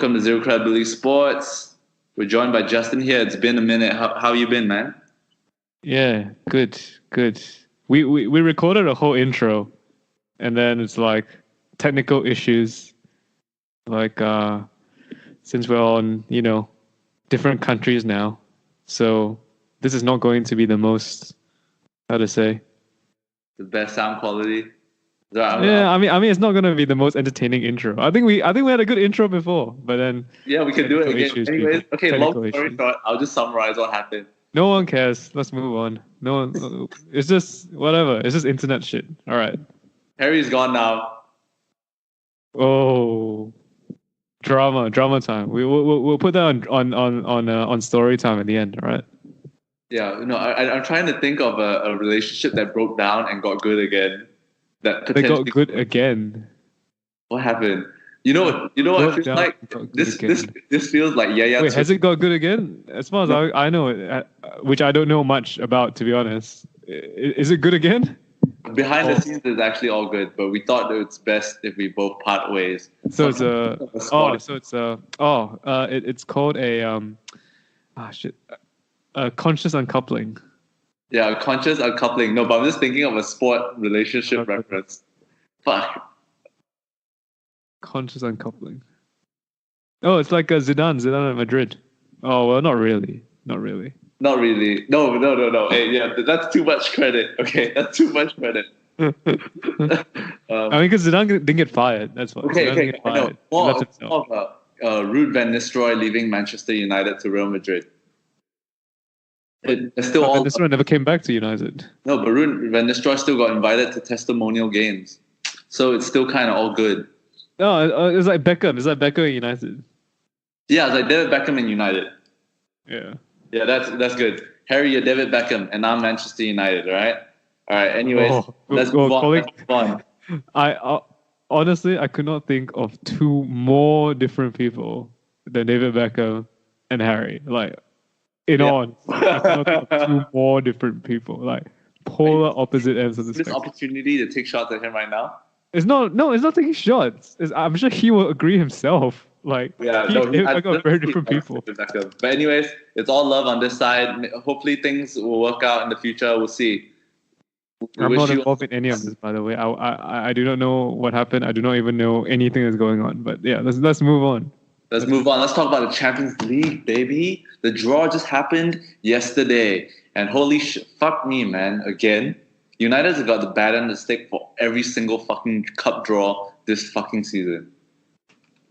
Welcome to Zero Credibility Sports. We're joined by Justin here. It's been a minute. How you been, man? Yeah, good. We recorded a whole intro, and then it's like technical issues. Like since we're on, different countries now, so this is not going to be the most, how to say, The best sound quality. I mean, it's not going to be the most entertaining intro. I think we had a good intro before, but then we can do it again. Anyways, okay. Long story short, I'll just summarize what happened. No one cares. Let's move on. No one. It's just whatever. It's just internet shit. All right. Harry's gone now. Oh, drama time. We'll put that on story time at the end. All right. Yeah. I'm trying to think of a relationship that broke down and got good again. They got good again. What happened? You know what it feels like? This feels like Wait, has it got good again? As far as I know it, which I don't know much about, to be honest. Is it good again? Behind the scenes is actually all good, but we thought that it's best if we both part ways. So it's it's called a conscious uncoupling. Yeah, conscious uncoupling. No, but I'm just thinking of a sport relationship reference. Fuck. Conscious uncoupling. Oh, it's like a Zidane at Madrid. Oh, well, not really. No. Hey, yeah, that's too much credit. Okay, that's too much credit. I mean, because Zidane didn't get fired. That's why. Okay. I know. More of Ruud van Nistelrooy leaving Manchester United to Real Madrid. But still Van Nistelrooy never came back to United. No, but Ruud van Nistelrooy still got invited to testimonial games, so it's still kind of all good. No, it's like Beckham. It's like Beckham in United. Yeah, it's like David Beckham in United. Yeah. Yeah, that's good. Harry, you're David Beckham, and I'm Manchester United. All right. Anyways, let's move on. Honestly, I could not think of two more different people than David Beckham and Harry. Like, I could not think of two more different people. Like, polar opposite ends of the spectrum. This opportunity to take shots at him right now. It's not taking shots. I'm sure he will agree himself. Like, I got very different people. But anyways, it's all love on this side. Hopefully things will work out in the future. We'll see. I'm not involved in any of this, by the way. I do not know what happened. I do not even know anything that's going on. But yeah, let's move on. Let's move on. Let's talk about the Champions League, baby. The draw just happened yesterday. And holy shit, fuck me, man. Again, United's got the bad end of the stick for every single fucking cup draw this fucking season.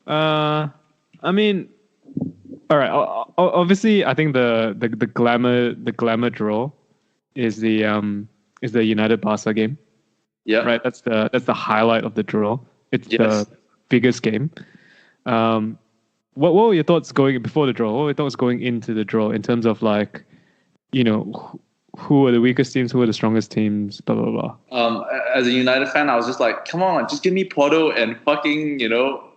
I mean, all right. Obviously, I think the glamour draw is the United Barca game. Yeah. Right. That's the highlight of the draw. It's the biggest game. What were your thoughts before the draw? What were your thoughts going into the draw in terms of, like, who are the weakest teams, who are the strongest teams, blah blah blah. As a United fan, I was just like, come on, just give me Porto and fucking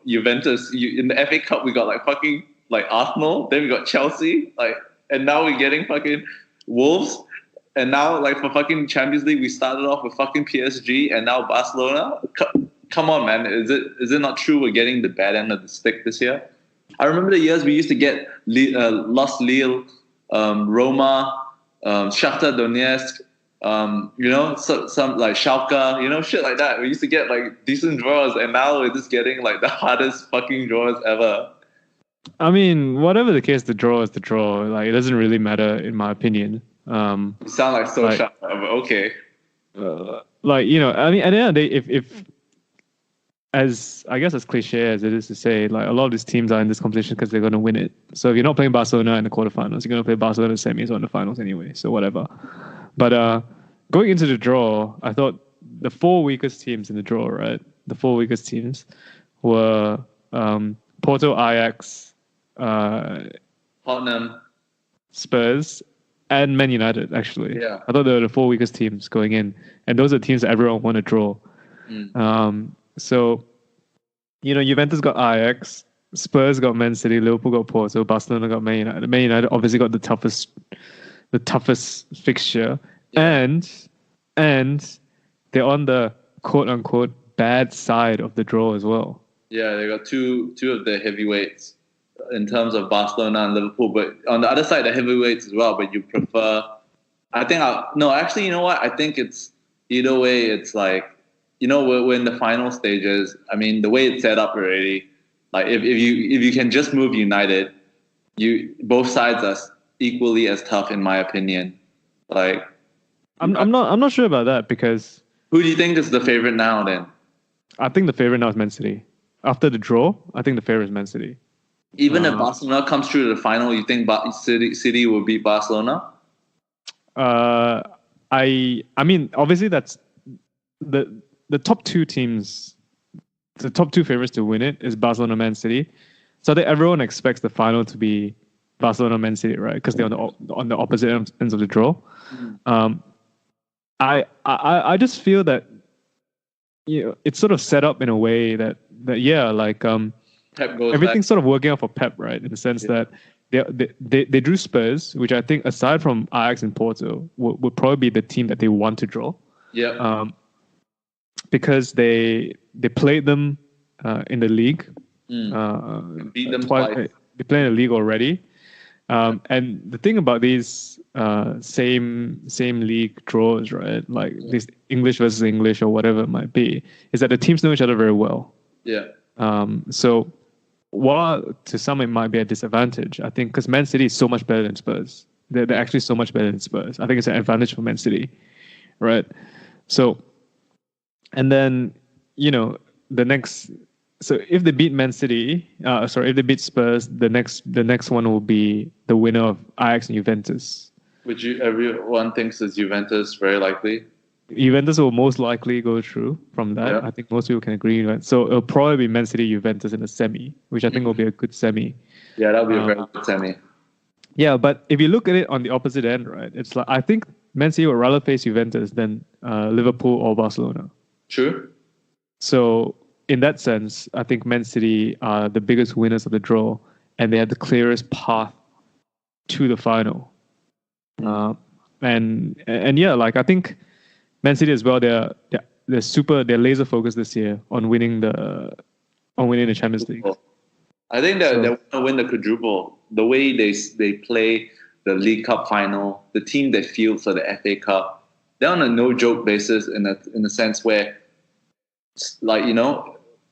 Juventus. In the FA Cup, we got like fucking like Arsenal, then we got Chelsea, like, and now we're getting fucking Wolves, and now like for fucking Champions League, we started off with fucking PSG, and now Barcelona. Come on, man, is it not true we're getting the bad end of the stick this year? I remember the years we used to get Lost Lille, Roma, Shakhtar Donetsk, some like Schalke, shit like that. We used to get like decent draws, and now we're just getting like the hardest fucking draws ever. I mean, whatever the case, the draw is the draw. Like, it doesn't really matter, in my opinion. You sound like so sharp, but okay. I mean, at the end of the day, if as cliche as it is to say, like, a lot of these teams are in this competition because they're going to win it. So if you're not playing Barcelona in the quarterfinals, you're going to play Barcelona in the semis or in the finals anyway. So whatever. But going into the draw, I thought the four weakest teams in the draw, right? The four weakest teams were Porto, Ajax, Tottenham, Spurs, and Man United, actually. Yeah. I thought they were the four weakest teams going in. And those are teams that everyone want to draw. So, Juventus got Ajax, Spurs got Man City, Liverpool got Porto, Barcelona got Man United. Man United obviously got the toughest fixture, and they're on the quote unquote bad side of the draw as well. Yeah, they got two of the heavyweights. in terms of Barcelona and Liverpool, but on the other side, the heavyweights as well. But you prefer? I think no. Actually, you know what? I think it's either way. It's like we're in the final stages. I mean, the way it's set up already. Like if you can just move United, both sides are equally as tough in my opinion. Like I'm not sure about that because who do you think is the favorite now then? I think the favorite now is Man City. After the draw, I think the favorite is Man City. Even if Barcelona comes through to the final, you think City will beat Barcelona? I mean, obviously that's the top two teams, the top two favorites to win it is Barcelona, Man City. So I think everyone expects the final to be Barcelona, Man City, right? Because they're on the opposite ends of the draw. I just feel that it's sort of set up in a way that like Pep goes everything's back. sort of working out for Pep, right? In the sense that they drew Spurs, which I think aside from Ajax and Porto would probably be the team that they want to draw. Yeah. Because they played them in the league. Beat them twice. They played in the league already. And the thing about these same league draws, right? Like this English versus English or whatever it might be, is that the teams know each other very well. Yeah. So while to some it might be a disadvantage, I think because Man City is so much better than Spurs. They're actually so much better than Spurs. I think it's an advantage for Man City, right? So, and then the next. So if they beat Man City, if they beat Spurs, the next one will be the winner of Ajax and Juventus. Which everyone thinks is Juventus, very likely. Juventus will most likely go through from that. Yeah. I think most people can agree on that. So it'll probably be Man City, Juventus in the semi, which I think will be a good semi. Yeah, that'll be a very good semi. Yeah, but if you look at it on the opposite end, right, it's like I think Man City would rather face Juventus than Liverpool or Barcelona. True. So in that sense, I think Man City are the biggest winners of the draw, and they have the clearest path to the final. And yeah, like I think Man City as well. They're laser focused this year on winning the Champions League. I think that they want to win the quadruple. The way they play the League Cup final, the team they field for the FA Cup, they're on a no joke basis in a sense where, like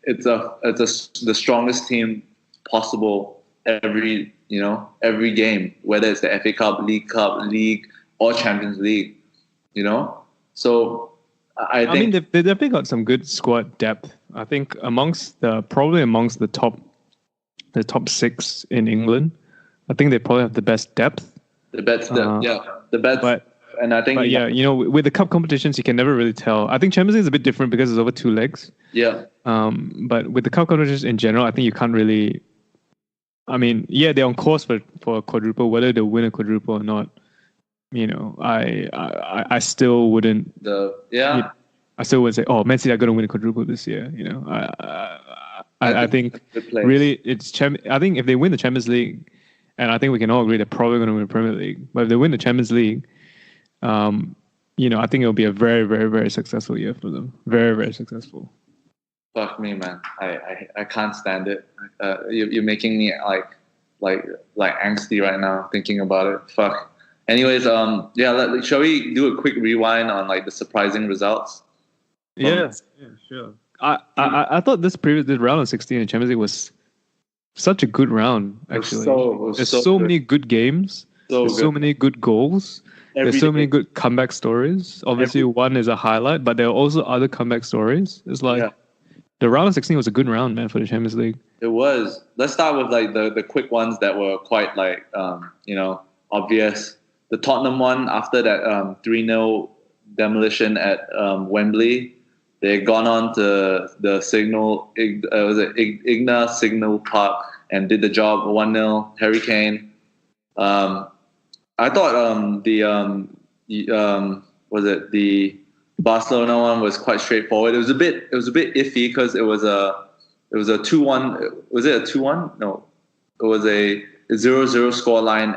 it's the strongest team possible every game, whether it's the FA Cup, League, or Champions League. So I think they definitely got some good squad depth. I think amongst the top six in England, I think they probably have the best depth. The best and I think with the cup competitions you can never really tell. I think Champions League is a bit different because it's over 2 legs. Yeah. But with the cup competitions in general, I think you can't really. I mean, yeah, they're on course for a quadruple. Whether they win a quadruple or not, I still wouldn't. I still would say, oh, Man City are going to win a quadruple this year. I think really I think if they win the Champions League, and I think we can all agree they're probably going to win the Premier League. But if they win the Champions League, I think it'll be a very, very, very successful year for them. Very, very successful. Fuck me, man. I can't stand it. You're making me like angsty right now thinking about it. Fuck. Anyways, shall we do a quick rewind on like the surprising results? Yeah, sure. I thought this round of 16 in Champions League was such a good round. Actually, there's so many good games. So many good goals. There's so many good comeback stories. Obviously, one is a highlight, but there are also other comeback stories. It's like the round of 16 was a good round, man, for the Champions League. It was. Let's start with like the quick ones that were quite like obvious. The Tottenham one after that 3-0 demolition at Wembley. They had gone on to the Igna Signal Park and did the job 1-0. Harry Kane. I thought the Barcelona one was quite straightforward. It was a bit iffy because it was a 2-1. Was it a 2-1? No, it was a 0-0 scoreline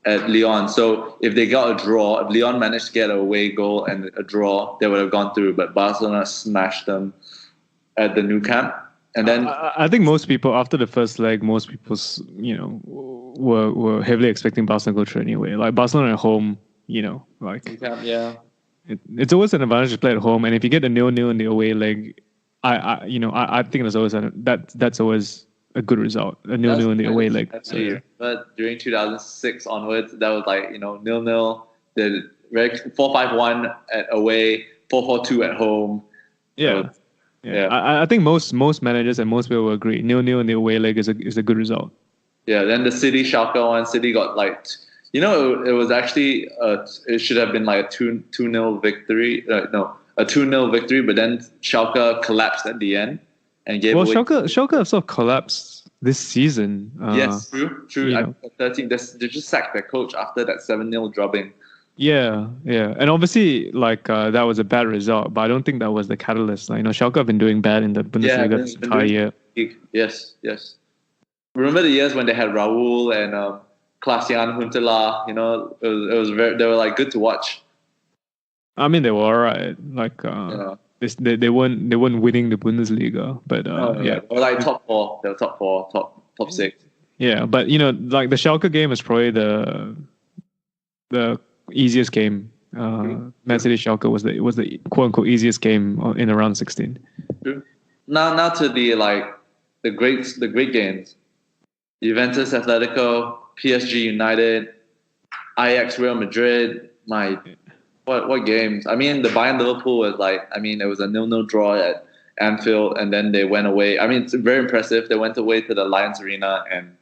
at Lyon. So if they got a draw, if Lyon managed to get an away goal and a draw, they would have gone through. But Barcelona smashed them at the Nou Camp. And then I think most people after the first leg, most people, were heavily expecting Barcelona to go through anyway. Like Barcelona at home, like yeah. it's always an advantage to play at home. And if you get the 0-0 in the away leg, I think there's always that's always a good result. A 0-0 in the away leg. So, yeah. But during 2006 onwards, that was like 0-0. The 4-5-1 at away, 4-4-2 at home. Yeah. So, I think most managers and most people will agree 0-0 in the away leg is a good result. Yeah. Then the Schalke one, City got like, it was actually it should have been like a 2-0 victory. A 2-0 victory, but then Schalke collapsed at the end and gave away. Schalke have sort of collapsed this season. Yes, true. 13. They just sacked their coach after that 7-0 drubbing. Yeah. And obviously, that was a bad result, but I don't think that was the catalyst. Schalke have been doing bad in the Bundesliga this entire year. Yes. Remember the years when they had Raul and Klaas-Jan Huntelaar? It was they were like good to watch. I mean, they were alright. They weren't winning the Bundesliga, but yeah. Or like top 4. They were top 4, top 6. Yeah, but the Schalke game is probably the easiest game. Man City Schalke was the quote unquote easiest game in around 16. True. Now to the great games. Juventus, Atletico, PSG United, Ajax, Real Madrid. What games? I mean, the Bayern Liverpool was it was a 0-0 draw at Anfield, and then they went away. I mean, it's very impressive. They went away to the Lions Arena and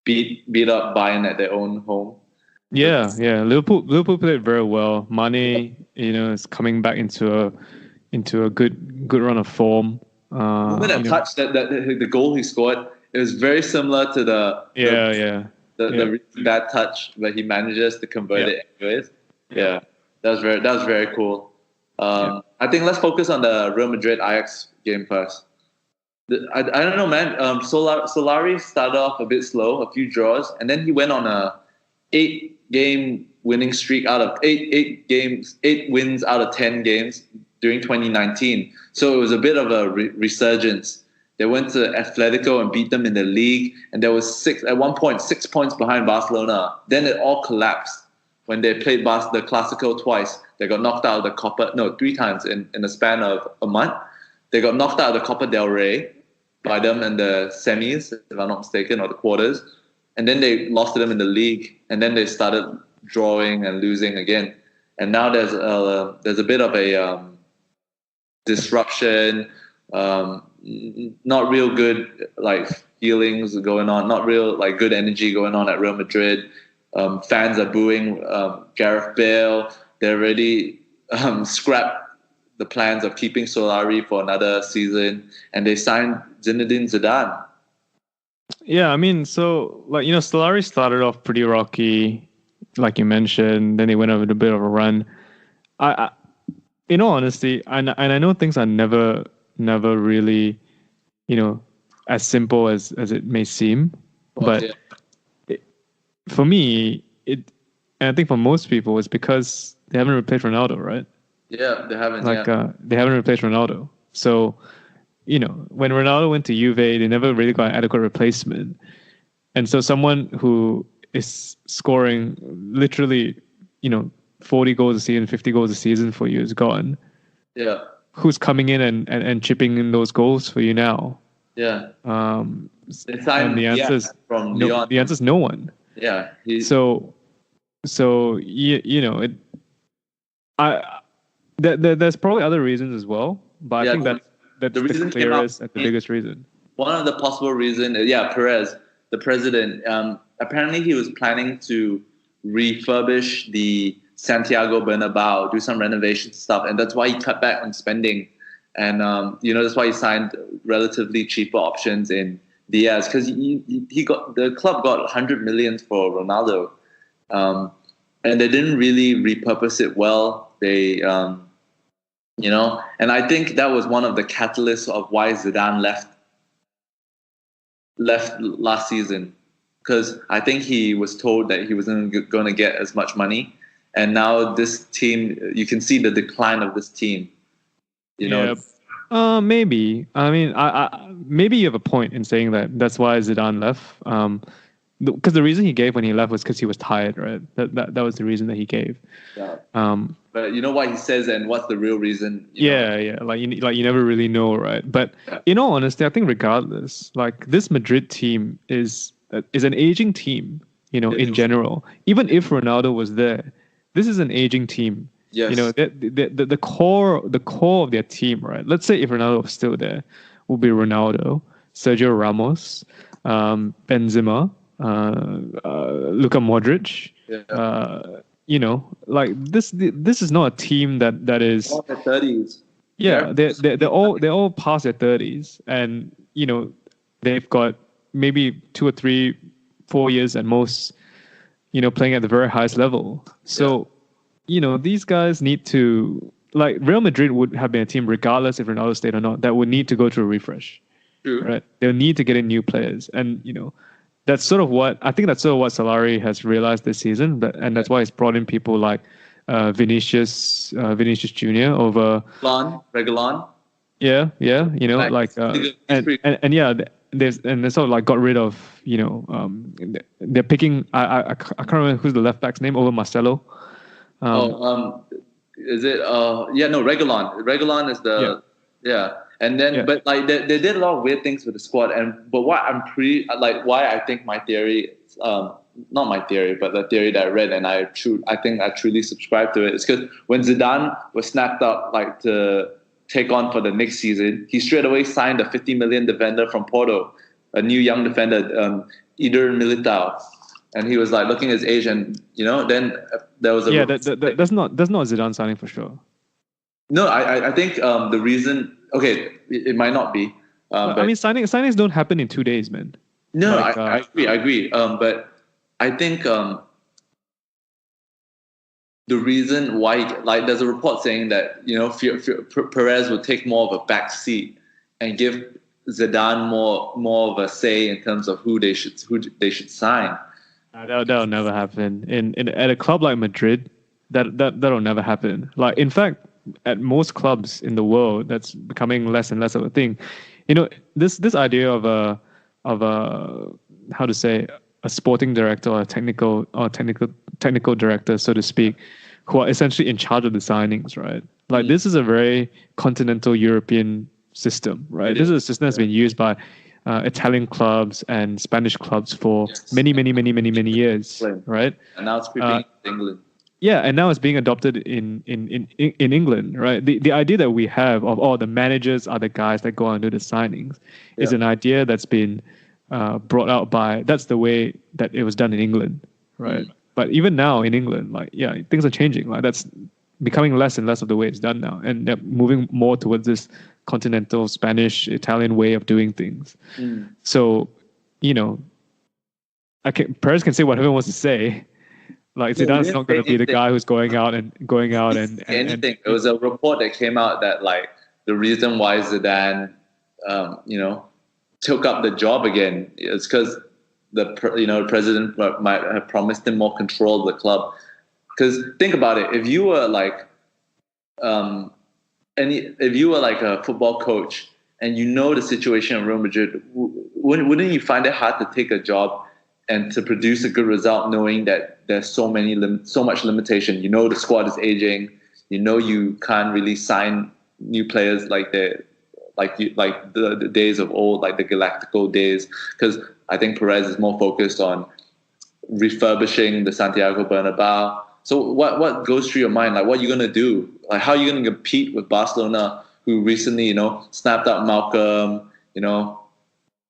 beat up Bayern at their own home. Yeah. Liverpool played very well. Mane, is coming back into a good run of form. Remember that touch that the goal he scored? It was very similar to the bad touch, but he manages to convert it anyways. Yeah, that was very cool. I think let's focus on the Real Madrid Ajax game first. I don't know, man. Solari started off a bit slow, a few draws, and then he went on a 8-game winning streak out of 8 wins out of 10 games during 2019. So it was a bit of a resurgence. They went to Atletico and beat them in the league, and there was 6 points behind Barcelona. Then it all collapsed when they played the Clásico twice. They got knocked out of the Copa, 3 times in the span of a month. They got knocked out of the Copa del Rey by them in the semis, if I'm not mistaken, or the quarters. And then they lost to them in the league, and then they started drawing and losing again. And now there's a bit of a disruption, not real good feelings going on, not real good energy going on at Real Madrid. Fans are booing Gareth Bale. They already scrapped the plans of keeping Solari for another season, and they signed Zinedine Zidane. Yeah, I mean, so Solari started off pretty rocky, like you mentioned. Then they went over a bit of a run. I in all honesty, and I know things are never really, as simple as it may seem. But for me, and I think for most people, it's because they haven't replaced Ronaldo, right? Yeah, they haven't. They haven't replaced Ronaldo. So, when Ronaldo went to Juve, they never really got an adequate replacement. And so someone who is scoring literally, 40 goals a season, 50 goals a season for you is gone. Yeah. Who's coming in and chipping in those goals for you now? Yeah. And the answer is from no, Lyon. the answer is no one. Yeah. There's probably other reasons as well, but I think that's the clearest and the biggest reason. One of the possible reasons, Perez, the president, apparently he was planning to refurbish the Santiago Bernabeu, do some renovation stuff, and that's why he cut back on spending. And that's why he signed relatively cheaper options in Diaz, because the club got 100 million for Ronaldo, and they didn't really repurpose it well. They, and I think that was one of the catalysts of why Zidane left last season, because I think he was told that he wasn't going to get as much money, and now this team, you can see the decline of this team. Maybe. I mean, maybe you have a point in saying that. That's why Zidane left. Because the reason he gave when he left was because he was tired, right? That was the reason that he gave. Yeah. But you know what he says, and what's the real reason? Yeah. Like you never really know, right? But Yeah. in all honesty, I think regardless, like this Madrid team is an aging team. In general, even if Ronaldo was there, this is an aging team. Yes. The core of their team, right? Let's say if Ronaldo was still there, would be Ronaldo, Sergio Ramos, Benzema, Luka Modric. Yeah. Like this is not a team that is all their 30s. Yeah, they're all past their 30s, and they've got maybe 2 or 3, 4 years at most, playing at the very highest level. So these guys need to, like, Real Madrid would have been a team regardless if Ronaldo stayed or not that would need to go through a refresh. True. Right? They'll need to get in new players, and that's sort of what Solari has realized this season, and that's why he's brought in people like Vinicius Junior over Reguilon. Yeah, they sort of like got rid of they're picking I can't remember who's the left back's name over Marcelo. Is it Reguilon. Reguilon is the and then but like they did a lot of weird things with the squad, but what I'm why I think my theory, not my theory, but the theory that I read, and I think I truly subscribe to it, is because when Zidane was snapped up like to take on for the next season, he straight away signed a 50 million defender from Porto, a new young defender, Eder Militao, and he was like looking at his age, and then there was that's not Zidane signing for sure. No, I think the reason, okay, it might not be. I mean, signings don't happen in 2 days, man. No, I agree. But I think the reason why, like, there's a report saying that Perez would take more of a back seat and give Zidane more of a say in terms of who they should sign. That'll never happen. At a club like Madrid, that'll never happen. Like, in fact, at most clubs in the world, that's becoming less and less of a thing. This idea of a how to say, a sporting director or a technical director, so to speak, who are essentially in charge of the signings, right? Like, this is a very continental European system, right? This is a system that's been used by Italian clubs and Spanish clubs for many years, right? And now it's creeping into England. Yeah, and now it's being adopted in England, right? The idea that we have of the managers are the guys that go out and do the signings is an idea that's been brought out by, that's the way that it was done in England, right? But even now in England, like, things are changing. Like, that's becoming less and less of the way it's done now, and they're moving more towards this continental Spanish, Italian way of doing things. So, Perez can say whatever he wants to say. Like, Zidane's not going to be the guy who's going out and anything. There was a report that came out that, like, the reason why Zidane, took up the job again is because the president might have promised him more control of the club. Because think about it, if you were like a football coach and the situation in Real Madrid, wouldn't you find it hard to take a job and to produce a good result, knowing that there's so much limitation? The squad is aging. You can't really sign new players like the days of old, like the Galactico days, because I think Perez is more focused on refurbishing the Santiago Bernabeu. So what goes through your mind? Like, what are you gonna do? Like, how are you gonna compete with Barcelona, who recently snapped up Malcolm,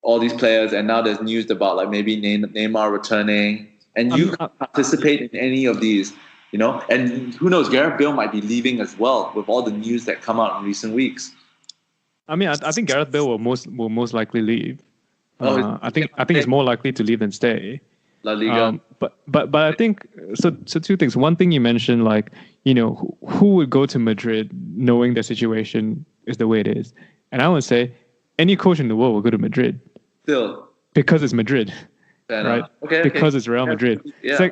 all these players, and now there's news about like maybe Neymar returning, and you can't participate in any of these, and who knows, Gareth Bale might be leaving as well with all the news that come out in recent weeks. I mean, I think Gareth Bale will most likely leave. I think he's more likely to leave than stay. La Liga. But I think so. Two things. One thing you mentioned, like, who would go to Madrid knowing the situation is the way it is, and I would say any coach in the world will go to Madrid. Still, because it's Madrid, right? Okay. Because it's Real Madrid. Yeah.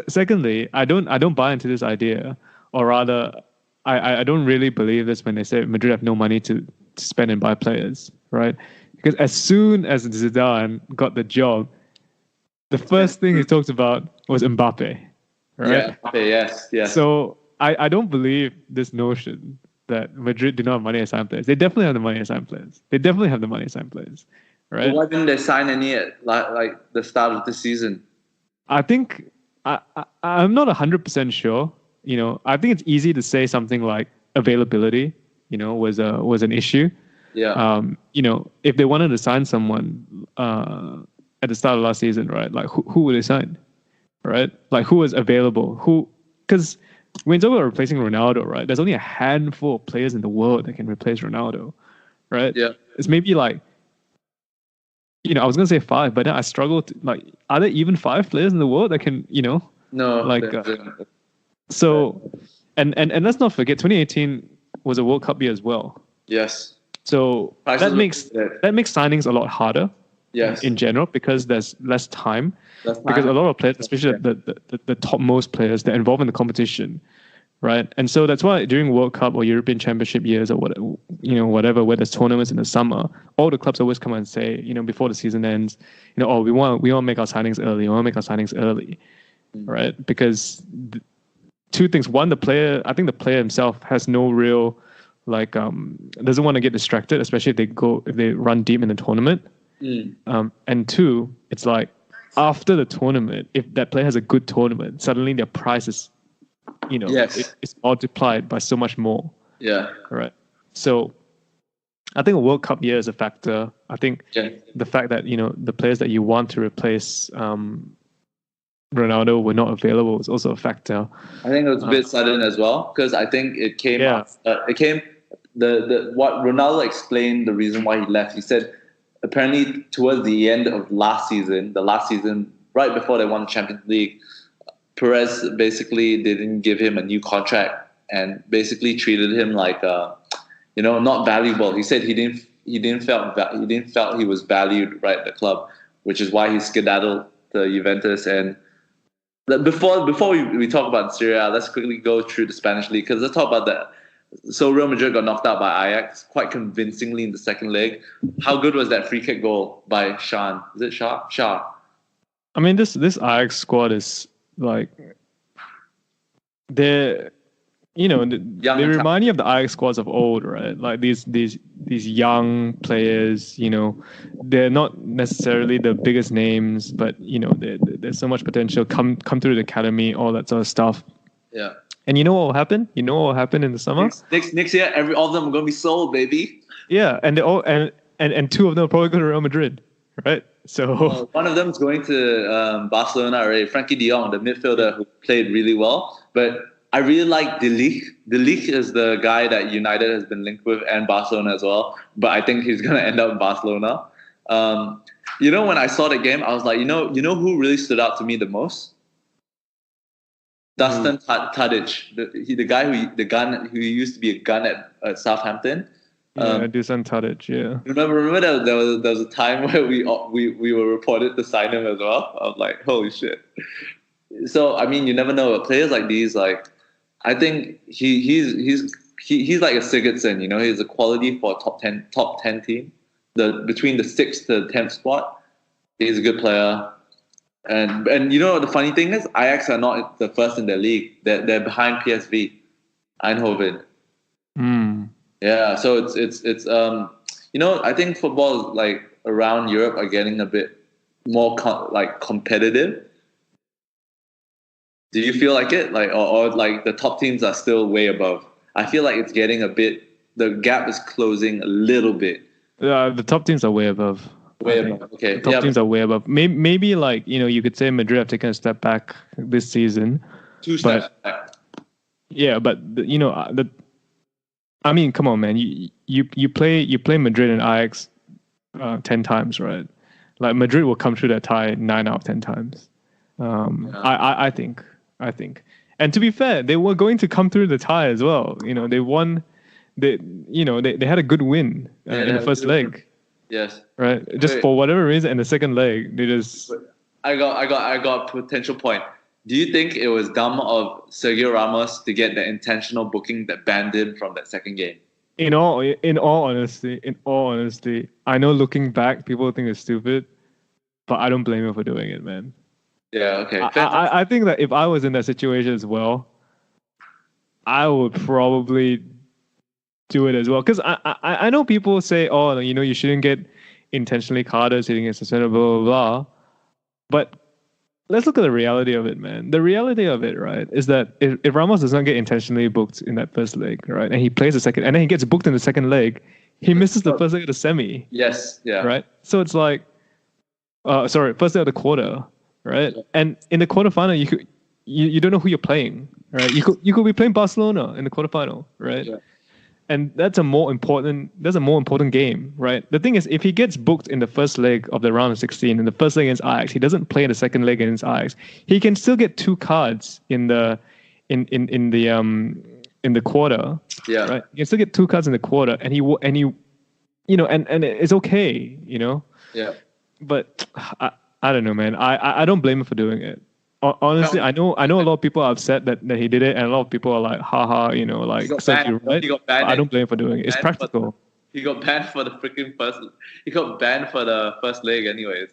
Secondly, I don't buy into this idea, or rather, I don't really believe this when they say Madrid have no money to to spend and buy players, right? Because as soon as Zidane got the job, the first thing he talked about was Mbappe, right? Yeah, Mbappe, yes. So I don't believe this notion that Madrid do not have money to sign players. They definitely have the money to sign players. Right? But why didn't they sign any at like the start of the season? I think I'm not 100% sure. I think it's easy to say something like availability, was an issue. Yeah. If they wanted to sign someone at the start of last season, right? Like who would they sign, right? Like who was available? Because when you talk about replacing Ronaldo, right? There's only a handful of players in the world that can replace Ronaldo, right? Yeah. It's maybe like, I was gonna say 5, but then I struggle to, like, are there even 5 players in the world that can, No. like, so, and let's not forget, 2018 was a World Cup year as well. Yes. So that makes signings a lot harder. Yes. In general, because there's less time. Because a lot of players, especially the topmost players, they're involved in the competition, right? And so that's why during World Cup or European Championship years or whatever, where there's tournaments in the summer, all the clubs always come and say, before the season ends, we want to make our signings early. Right? Because two things. One, I think the player himself has no real, like, doesn't want to get distracted, especially if they run deep in the tournament. And two, it's like after the tournament, if that player has a good tournament, suddenly their price is, it's multiplied by so much more. Yeah. Right. So I think a World Cup year is a factor. I think the fact that, the players that you want to replace Ronaldo were not available is also a factor. I think it was a bit sudden as well, because I think it came what Ronaldo explained the reason why he left. He said apparently towards the end of the last season, right before they won the Champions League, Perez basically didn't give him a new contract and basically treated him like not valuable. He said he didn't felt he was valued right at the club, which is why he skedaddled to Juventus. And before we talk about Serie A, let's quickly go through the Spanish league, because let's talk about that. So Real Madrid got knocked out by Ajax quite convincingly in the second leg. How good was that free kick goal by Sean? Is it Shah? Shah. I mean, this Ajax squad is like, they remind you of the Ajax squads of old, right? Like these young players, they're not necessarily the biggest names, but there's so much potential. Come through the academy, all that sort of stuff. Yeah. And you know what will happen? You know what will happen in the summer? Next year, all of them are going to be sold, baby. Yeah, and they all and 2 of them are probably going to Real Madrid, right? So one of them is going to Barcelona already. Frankie de Jong, the midfielder who played really well. But I really like De Ligt. De Ligt is the guy that United has been linked with, and Barcelona as well. But I think he's going to end up in Barcelona. When I saw the game, I was like, you know who really stood out to me the most? Dusan Tadic, the guy who used to be a gun at Southampton. Dusan Tadic, yeah. Remember that there was a time where we were reported to sign him as well. I was like, holy shit. So I mean, you never know. Players like these, like, I think he's like a Sigurdsson. He's a quality for a top 10 team. Between the 6th to the 10th spot, he's a good player. And the funny thing is, Ajax are not the first in their league. They're behind PSV, Eindhoven. Yeah, so it's I think football, like, around Europe are getting a bit more competitive. Do you feel like it, like, or like the top teams are still way above? I feel like it's getting the gap is closing a little bit. Yeah, the top teams are way above. Okay. The top teams are way above. Maybe like, you could say Madrid have taken a step back this season. 2 steps back. Yeah, but I mean, come on, man. You play Madrid and Ajax 10 times, right? Like, Madrid will come through that tie 9 out of 10 times. I think. And to be fair, they were going to come through the tie as well. They won. They had a good win in the first leg. Yes. Right. Just for whatever reason, in the second leg, they just. I got a potential point. Do you think it was dumb of Sergio Ramos to get the intentional booking that banned him from that second game? in all honesty, I know looking back, people think it's stupid, but I don't blame him for doing it, man. Yeah, okay. I think that if I was in that situation as well, I would probably do it as well. Because I know people say, oh, you shouldn't get intentionally carded, sitting in suspended, blah, blah, blah. But let's look at the reality of it, man. The reality of it, right, is that if Ramos does not get intentionally booked in that first leg, right, and he plays the second, and then he gets booked in the second leg, he misses the first leg of the semi. Yes, yeah. Right? So it's like, first leg of the quarter, right? Yeah. And in the quarterfinal, you don't know who you're playing, right? You could be playing Barcelona in the quarterfinal, right? Yeah. And that's a more important game, right? The thing is, if he gets booked in the first leg of the round of 16, in the first leg against Ajax, he doesn't play in the second leg against Ajax. He can still get 2 cards in the quarter. Yeah. Right. He can still get 2 cards in the quarter, and and it's okay, Yeah. But I don't know, man. I don't blame him for doing it. Honestly, I know a lot of people are upset that he did it, and a lot of people are like, haha, like, so you're right. I don't blame him for doing it. It's practical. He got banned for the freaking He got banned for the first leg, anyways.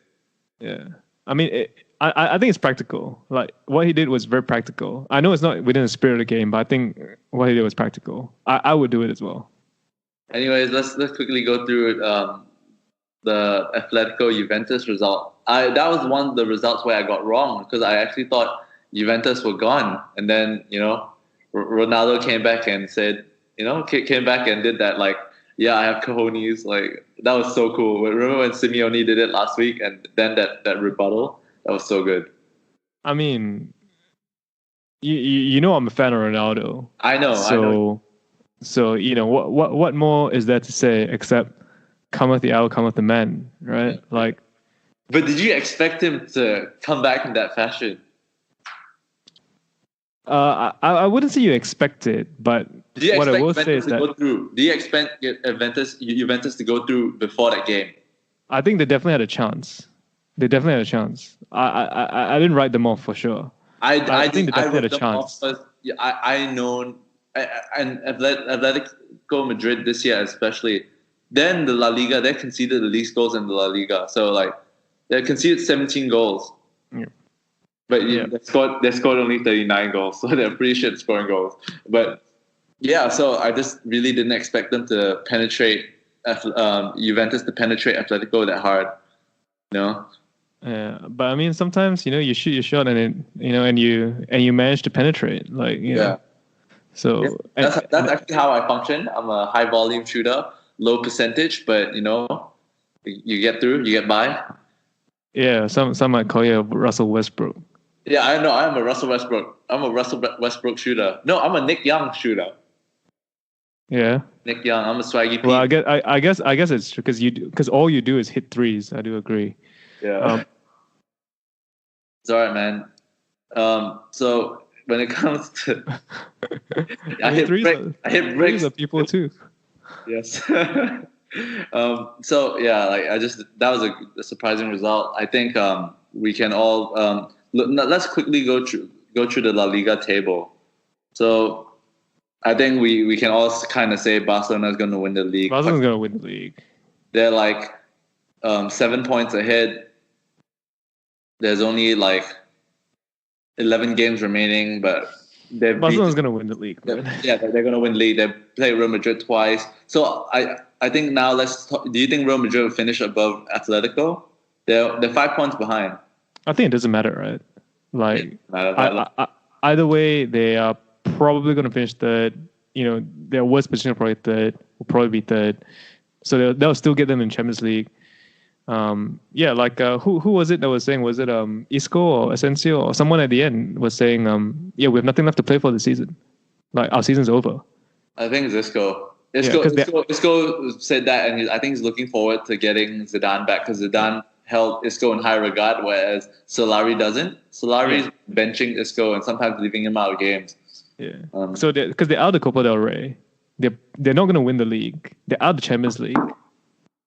Yeah, I mean, I think it's practical. Like, what he did was very practical. I know it's not within the spirit of the game, but I think what he did was practical. I would do it as well. Anyways, let's quickly go through the Atletico Juventus result. That was one of the results where I got wrong, because I actually thought Juventus were gone, and then Ronaldo came back and said, came back and did that, like, yeah, I have cojones. Like, that was so cool. Remember when Simeone did it last week, and then that rebuttal, that was so good. I mean, I'm a fan of Ronaldo. I know. So what more is there to say except cometh the hour, cometh the man, right? Like. But did you expect him to come back in that fashion? I wouldn't say you expect it, but what I will say is that. Do you expect Juventus to go through before that game? I think they definitely had a chance. I didn't write them off for sure. I think they definitely had a chance. I know, and Atletico Madrid this year especially. Then the La Liga, they conceded the least goals in the La Liga. So like. They conceded 17 goals, but they scored only 39 goals, so they're pretty shit scoring goals. But yeah, so I just really didn't expect them to penetrate Juventus to penetrate Atletico that hard, Yeah, but I mean, sometimes you shoot your shot and you manage to penetrate, like know. So that's actually how I function. I'm a high volume shooter, low percentage, but you get through, you get by. Yeah, some might call you Russell Westbrook. Yeah, I know. I'm a Russell Westbrook. I'm a Russell Westbrook shooter. No, I'm a Nick Young shooter. Yeah. Nick Young. I'm a swaggy Pete. Well, I guess it's true because all you do is hit threes. I do agree. Yeah. It's all right, man. So when it comes to, I hit bricks. Are people too. Yes. So yeah, like that was a surprising result. I think we can all let's quickly go through the La Liga table. So I think we can all kind of say Barcelona is going to win the league. Barcelona's going to win the league. They're like 7 points ahead. There's only like 11 games remaining, but Barcelona's going to win the league. Yeah, they're going to win the league. They play Real Madrid twice. So I think now let's talk. Do you think Real Madrid will finish above Atletico? They're 5 points behind. I think it doesn't matter, right? Like either way, they are probably going to finish third. Their worst position probably third. Will probably be third. So they'll still get them in Champions League. Who was it that was saying? Was it Isco or Asensio or someone at the end was saying, we have nothing left to play for the season. Like, our season's over. I think it's Isco. Isco said that, and I think he's looking forward to getting Zidane back, because Zidane held Isco in high regard, whereas Solari doesn't. Solari's benching Isco and sometimes leaving him out of games. Yeah. So because they're out of the Copa del Rey, they're not going to win the league. They're out of the Champions League.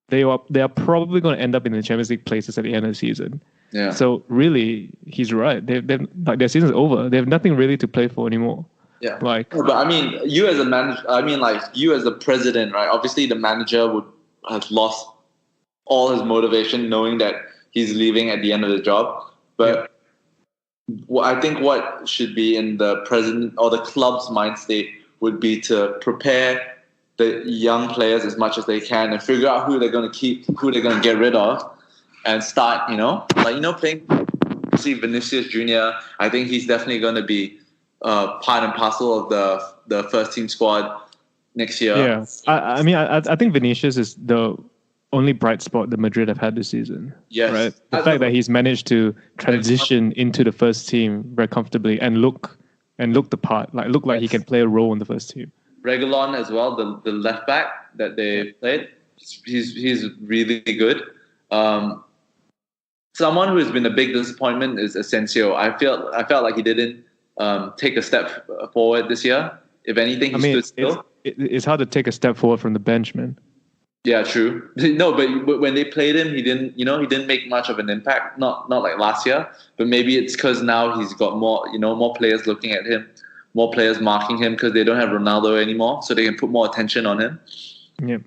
They are probably going to end up in the Champions League places at the end of the season. Yeah. So really, he's right. They've like, their season's over. They have nothing really to play for anymore. Yeah. Like, But I mean, you as a manager, I mean, like you as the president, right? Obviously, the manager would have lost all his motivation knowing that he's leaving at the end of the job. But I think what should be in the president or the club's mind state would be to prepare the young players as much as they can and figure out who they're going to keep, who they're going to get rid of, and start, playing. See Vinicius Jr. I think he's definitely going to be part and parcel of the first team squad next year. Yeah, I think Vinicius is the only bright spot that Madrid have had this season. Yes. Right. The fact that he's managed to transition into the first team very comfortably and look the part, look like he can play a role in the first team. Reguilon as well, the left back that they played, he's really good. Someone who has been a big disappointment is Asensio. I felt like he didn't take a step forward this year. If anything, he stood still. It's hard to take a step forward from the bench, man. Yeah, true. No, but when they played him, he didn't make much of an impact. Not like last year, but maybe it's because now he's got more players looking at him, more players marking him because they don't have Ronaldo anymore, so they can put more attention on him. Yeah.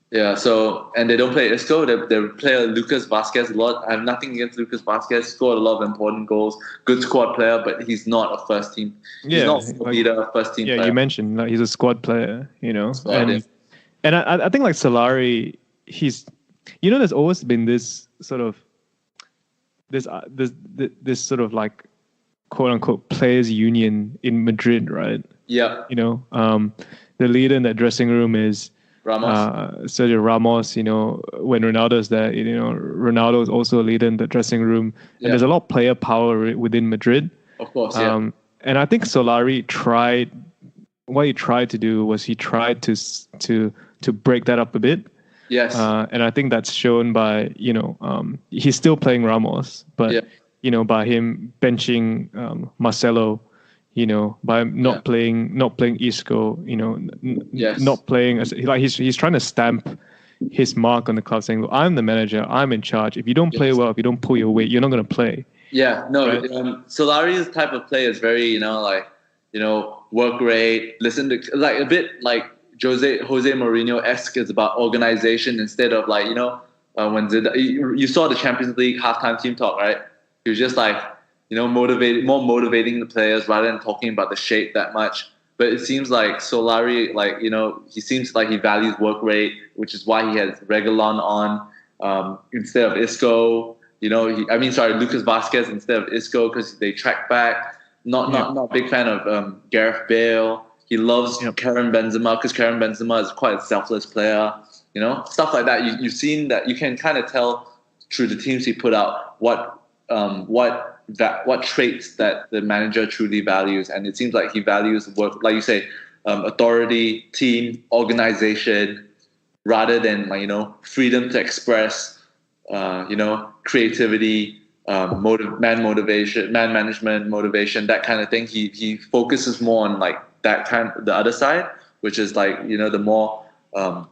Yeah. So and they don't play Isco. They play Lucas Vazquez a lot. I have nothing against Lucas Vazquez. Scored a lot of important goals. Good squad player, but he's not a first team. He's not a leader, first team. Yeah, player. You mentioned he's a squad player. And I think like Solari, he's, there's always been this sort of this sort of like quote unquote players union in Madrid, right? Yeah. The leader in that dressing room is Ramos. Sergio Ramos. When Ronaldo's there, Ronaldo is also a leader in the dressing room, and there's a lot of player power within Madrid. Of course, yeah. And I think Solari tried. What he tried to do was he tried to break that up a bit. Yes. And I think that's shown by, he's still playing Ramos, but, by him benching Marcelo, by not playing Isco, not playing, he's trying to stamp his mark on the club saying, look, I'm the manager, I'm in charge. If you don't play well, if you don't pull your weight, you're not going to play. Yeah, no, right? Solari's type of play is very, work rate, listen to, like a bit like Jose Mourinho-esque. Is about organization instead of when you saw the Champions League halftime team talk, right? He was just motivating the players rather than talking about the shape that much. But it seems like Solari, he seems like he values work rate, which is why he has Reguilon on instead of Isco. Lucas Vazquez instead of Isco because they track back. Not a big fan of Gareth Bale. He loves Karim Benzema because Karim Benzema is quite a selfless player. Stuff like that. You've seen that. You can kind of tell through the teams he put out what traits that the manager truly values, and it seems like he values work, like you say, authority, team, organization, rather than freedom to express, creativity. Man management, motivation, that kind of thing. He focuses more on the other side, which is the more not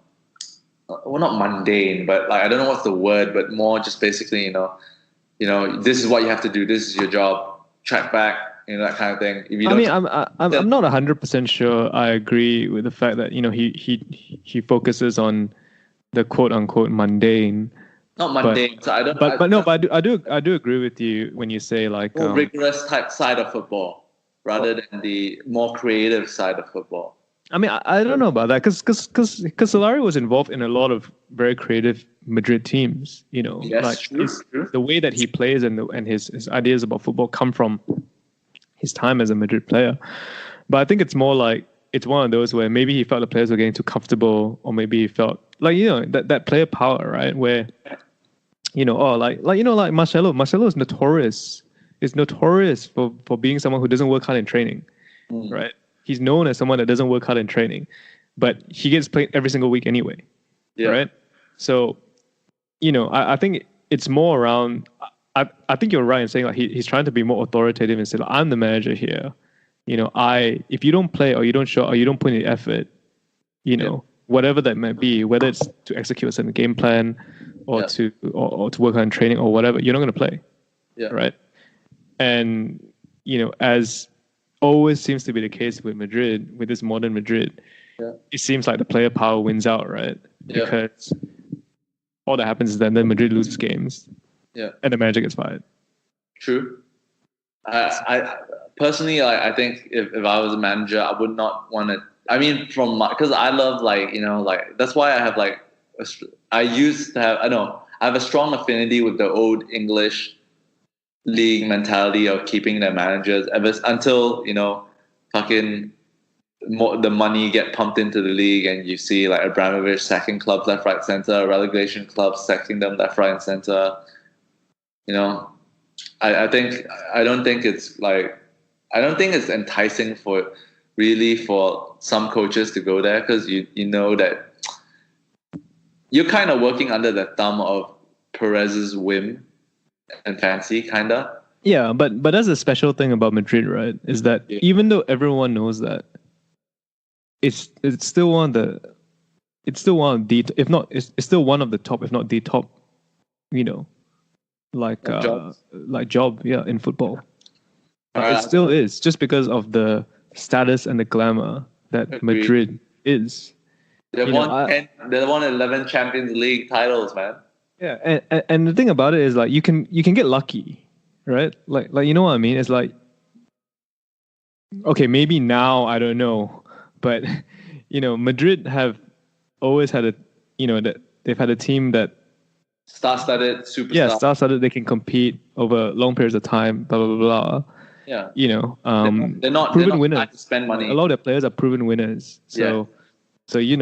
mundane, but I don't know what's the word, but more just basically this is what you have to do. This is your job. Track back, that kind of thing. If you don't, I'm not 100% sure. I agree with the fact that he focuses on the quote unquote mundane. Not mundane. So I don't. I do agree with you when you say more rigorous type side of football rather than the more creative side of football. I don't know about that because Solari was involved in a lot of very creative Madrid teams. Yes, true. The way that he plays and his ideas about football come from his time as a Madrid player. But I think it's more it's one of those where maybe he felt the players were getting too comfortable, or maybe he felt that player power, right? Where Marcelo is notorious. Is notorious for being someone who doesn't work hard in training, right? He's known as someone that doesn't work hard in training, but he gets played every single week anyway, right? So, I think it's more around. I think you're right in saying he's trying to be more authoritative and say, I'm the manager here. If you don't play or you don't show or you don't put in the effort, whatever that might be, whether it's to execute a certain game plan or to work on training or whatever, you're not going to play, right? And as always seems to be the case with Madrid, with this modern Madrid. Yeah. It seems like the player power wins out, right? Yeah. Because all that happens is then Madrid loses games. Yeah. And the manager gets fired. True. I personally, I think if I was a manager, I would not want to. I mean, because I love that's why I have I used to have. I have a strong affinity with the old English league mentality of keeping their managers until fucking the money get pumped into the league, and you see like Abramovich sacking clubs left, right, center, relegation clubs sacking them left, right, and center. I don't think it's enticing for some coaches to go there, because you know that you're kind of working under the thumb of Perez's whim and fancy, kind of. Yeah, but that's the special thing about Madrid, right? Is that even though everyone knows that, it's still one of the if not it's still one of the top, if not the top, job in football. It still is, just because of the status and the glamour that Agreed. Madrid is. They won 11 Champions League titles, man. Yeah, and the thing about it is, like, you can get lucky, right? Like you know what I mean? It's like, okay, maybe now, I don't know, but Madrid have always had that they've had a team that star-studded, superstar. Yeah, star-studded. They can compete over long periods of time. Blah blah blah. Blah. Yeah. They're not proven winners. To spend money. A lot of their players are proven winners. So you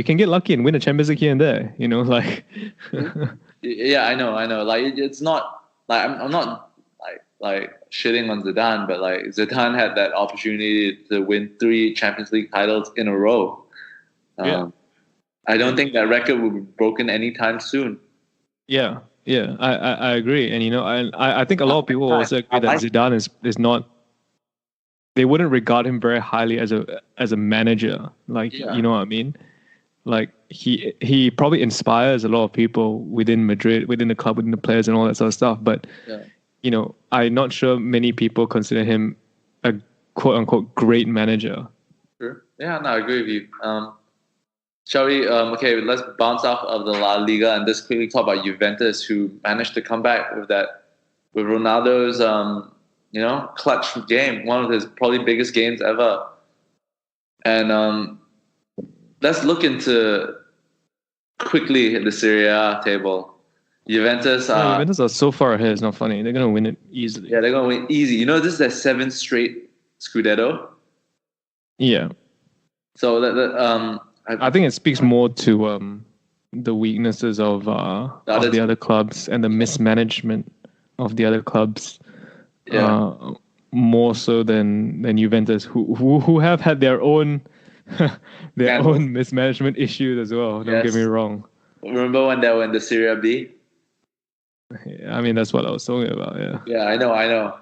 can get lucky and win a Champions League here and there. Yeah, I know. Like, it's not like I'm not like shitting on Zidane, but like Zidane had that opportunity to win 3 Champions League titles in a row. I don't think that record will be broken anytime soon. Yeah, I agree, and I think a lot of people also agree that Zidane is not. They wouldn't regard him very highly as a manager. Like, you know what I mean? Like, he probably inspires a lot of people within Madrid, within the club, within the players, and all that sort of stuff. But I'm not sure many people consider him a quote unquote great manager. Sure. Yeah, no, I agree with you. Shall we? Okay, let's bounce off of the La Liga and just quickly talk about Juventus, who managed to come back with Ronaldo's clutch game, one of his probably biggest games ever. And let's look into quickly the Serie A table. Juventus are so far ahead. It's not funny. They're gonna win it easily. Yeah, they're gonna win easy. This is their 7th straight Scudetto. Yeah. So I think it speaks more to the weaknesses of the other clubs and the mismanagement of the other clubs, more so than Juventus, who have had their own own mismanagement issues as well. Don't get me wrong. Remember when they were in the Serie B? I mean, that's what I was talking about. Yeah. Yeah, I know.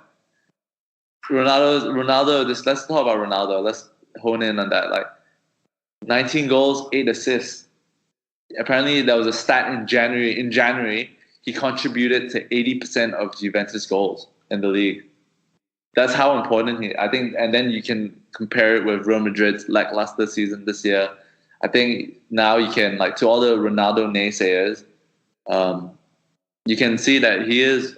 Ronaldo. Let's talk about Ronaldo. Let's hone in on that. Like, 19 goals, 8 assists. Apparently, there was a stat in January. In January, he contributed to 80% of Juventus goals in the league. That's how important I think. And then you can compare it with Real Madrid's lackluster season this year. I think now you can, like, to all the Ronaldo naysayers, you can see that he is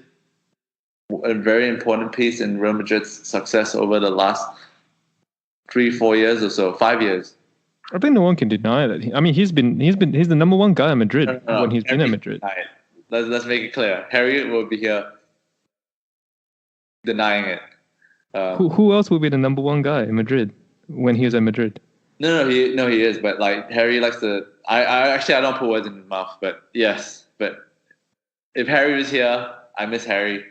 a very important piece in Real Madrid's success over the last 3-4 years or so, 5 years. I think no one can deny that. He's the number one guy in Madrid when he's been at Madrid. Let's make it clear. Harry will be here denying it. Who else will be the number one guy in Madrid when he was at Madrid? No, he is. But like, Harry likes to. I don't put words in his mouth, but yes. But if Harry was here, I miss Harry.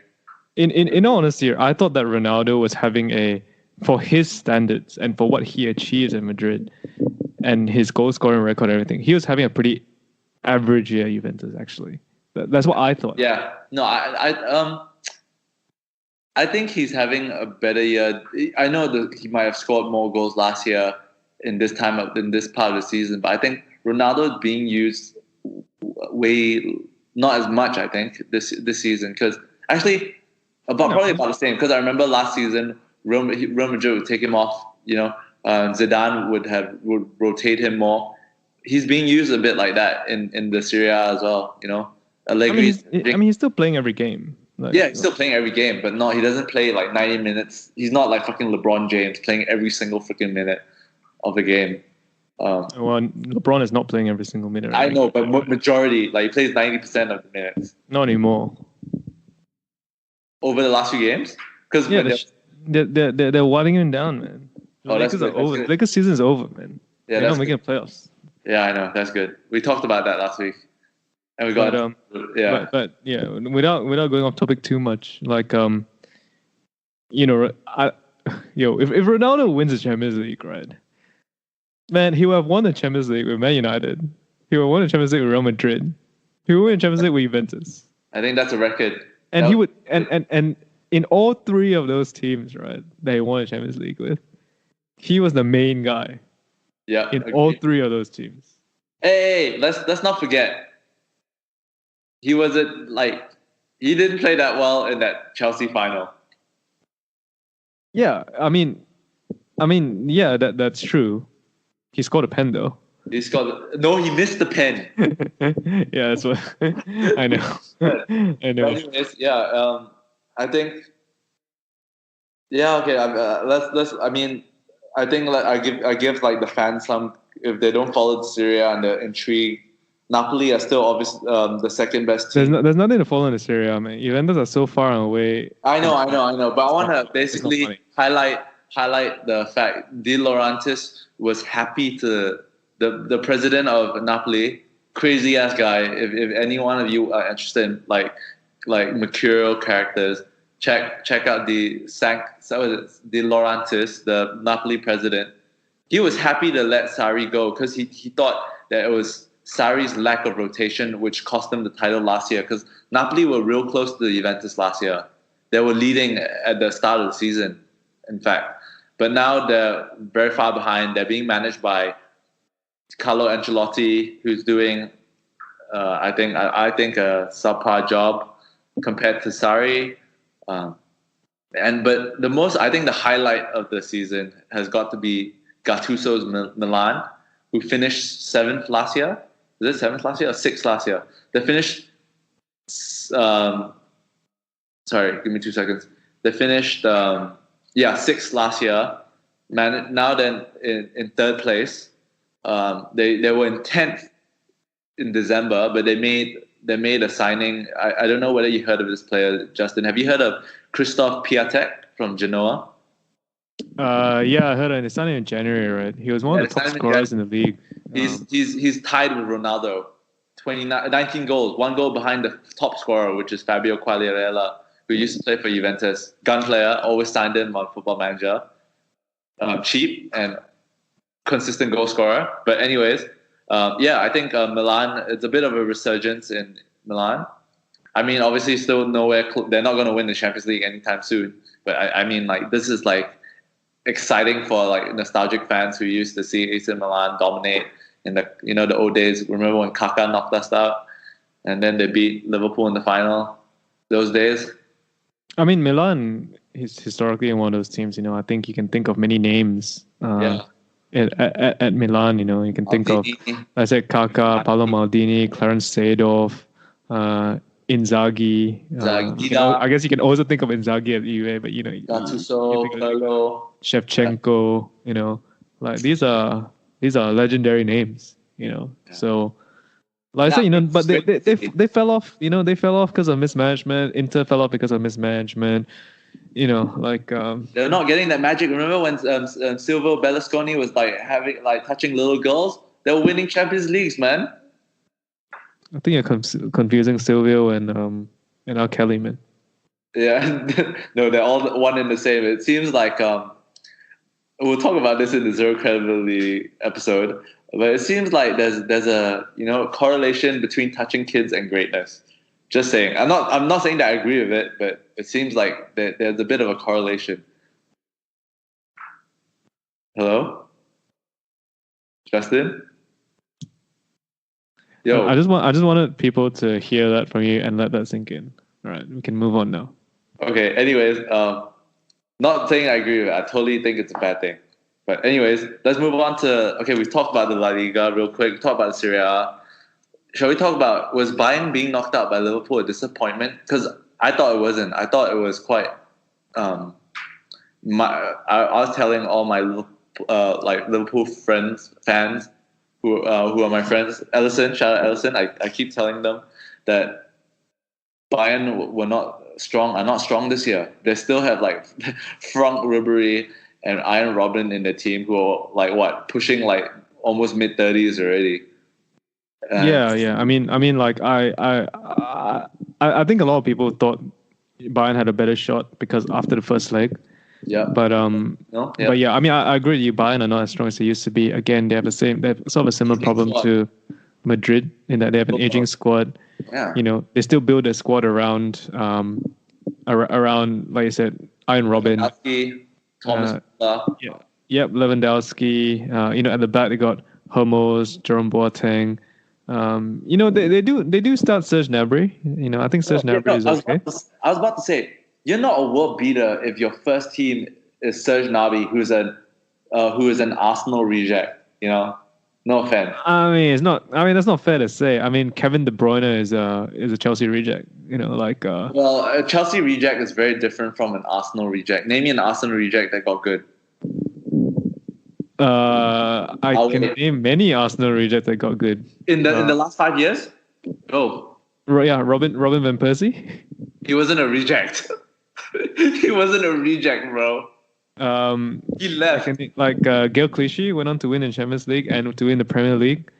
In all honesty, I thought that Ronaldo was having for his standards and for what he achieved in Madrid and his goal scoring record and everything, he was having a pretty average year at Juventus, actually. That's what I thought. Yeah. No, I think he's having a better year. I know that he might have scored more goals last year in this part of the season, but I think Ronaldo is being used way not as much, I think, this season, because actually probably about the same, because I remember last season Real Madrid would take him off. Zidane would rotate him more. He's being used a bit like that in the Serie A as well. Allegri. He's still playing every game. Yeah, he's still playing every game, but no, he doesn't play like 90 minutes. He's not like fucking LeBron James playing every single freaking minute of the game. Well, LeBron is not playing every single minute. I know, but majority, like he plays 90% of the minutes. Not anymore. Over the last few games? Because they're winding him down, man. The Lakers are over. The Lakers season is over, man. Yeah, they're not making the playoffs. Yeah, I know. That's good. We talked about that last week. And we got but without going off topic too much, like if Ronaldo wins the Champions League, right? Man, he would have won the Champions League with Man United. He would have won the Champions League with Real Madrid. He would win the Champions League with Juventus. I think that's a record. And he would and in all three of those teams, right, that he won the Champions League with, he was the main guy. Yeah. In all three of those teams. Hey, let's not forget. He didn't play that well in that Chelsea final. Yeah, I mean, yeah, that's true. He scored a pen though. He missed the pen. Yeah, that's what I know. I know. But anyways, I think. Yeah, okay. Let's. I mean, I think I give like the fans some, if they don't follow the Serie A and they're intrigued. Napoli are still obviously the second best team. There's nothing to follow in the Serie A, man. Juventus are so far away. I know. But I want to basically highlight the fact De Laurentiis was happy to the president of Napoli, crazy ass guy. If any one of you are interested in like mercurial characters, check out De Laurentiis, the Napoli president. He was happy to let Sarri go because he thought that it was Sarri's lack of rotation which cost them the title last year, because Napoli were real close to the Juventus last year. They were leading at the start of the season, in fact. But now they're very far behind. They're being managed by Carlo Ancelotti, who's doing, I think a subpar job compared to Sarri. But the highlight of the season has got to be Gattuso's Milan, who finished 7th last year. Is it 7th last year or 6th last year? They finished. Sorry, give me 2 seconds. They finished 6th last year. Now then in 3rd place. They were in 10th in December, but they made a signing. I don't know whether you heard of this player, Justin. Have you heard of Christoph Piatek from Genoa? Yeah, I heard it. They signed him in January, right? He was one of the top scorers in the league. He's tied with Ronaldo, 19 goals, 1 goal behind the top scorer, which is Fabio Quagliarella, who used to play for Juventus. Gun player, always signed him on Football Manager. Cheap and consistent goal scorer. But anyways, I think Milan, it's a bit of a resurgence in Milan. I mean, obviously still nowhere. They're not going to win the Champions League anytime soon. But I mean, like, this is like exciting for like nostalgic fans who used to see AC Milan dominate in the old days. Remember when Kaká knocked us out and then they beat Liverpool in the final? Those days. I mean, Milan is historically one of those teams. I think you can think of many names. At Milan, you can think of, I said, Kaká, Paolo Maldini, Clarence Seedorf, Inzaghi. I guess you can also think of Inzaghi at UA, but Gattuso, Pirlo, Shevchenko. Like these are legendary names. So. Like I said, but they fell off. They fell off because of mismanagement. Inter fell off because of mismanagement. They're not getting that magic. Remember when Silvio Berlusconi was touching little girls? They were winning Champions Leagues, man. I think you're confusing Silvio and R. Kelly, man. Yeah, no, they're all one and the same. It seems like we'll talk about this in the Zero Credibility episode. But it seems like there's a correlation between touching kids and greatness. Just saying. I'm not saying that I agree with it, but it seems like there's a bit of a correlation. Hello, Justin. Yo, I just wanted people to hear that from you and let that sink in. All right, we can move on now. Okay. Anyways, Not saying I agree with it. I totally think it's a bad thing. But anyways, let's move on to, okay, we've talked about the La Liga real quick. We talked about the Serie A. Shall we talk about, was Bayern being knocked out by Liverpool a disappointment? Because I thought it wasn't. I thought it was quite, I was telling all my Liverpool fans who are my friends, Ellison, shout out Ellison, I keep telling them that Bayern are not strong this year. They still have like Frank Ribery and Iron Robin in the team who are like pushing like almost mid-30s already. Yeah. I mean, like I think a lot of people thought Bayern had a better shot because after the first leg. Yeah. But but yeah, I mean, I agree with you. Bayern are not as strong as they used to be. Again, they have sort of a similar problem to Madrid in that they have an aging squad. Yeah. You know, they still build their squad around like I said, Iron Robin, Thomas. Lewandowski. You know, at the back they got Hummels, Jerome Boateng. You know, they do start Serge Gnabry. You know, I think Serge Gnabry is okay. I was about to say, you're not a world beater if your first team is Serge Gnabry, who is an Arsenal reject. You know, no offense. I mean, it's not. I mean, that's not fair to say. I mean, Kevin De Bruyne is a Chelsea reject. You know, like. Well, a Chelsea reject is very different from an Arsenal reject. Name me an Arsenal reject that got good. I can name many Arsenal rejects that got good in the last 5 years. Oh, yeah, Robin van Persie. He wasn't a reject. He wasn't a reject, bro. He left. Gael Clichy went on to win in Champions League and to win the Premier League.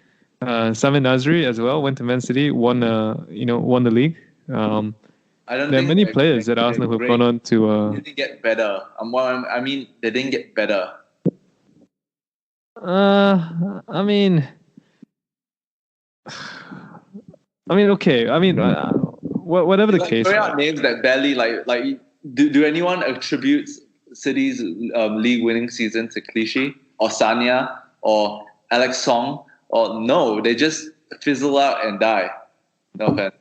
Samir Nasri as well went to Man City, won the league. There are many players at Arsenal who've gone on to. They didn't get better. I mean, they didn't get better. I mean, okay. I mean, whatever the case. Throw out names that barely do anyone attribute City's league winning season to Clichy or Sanya or Alex Song? Or no, they just fizzle out and die. No offense.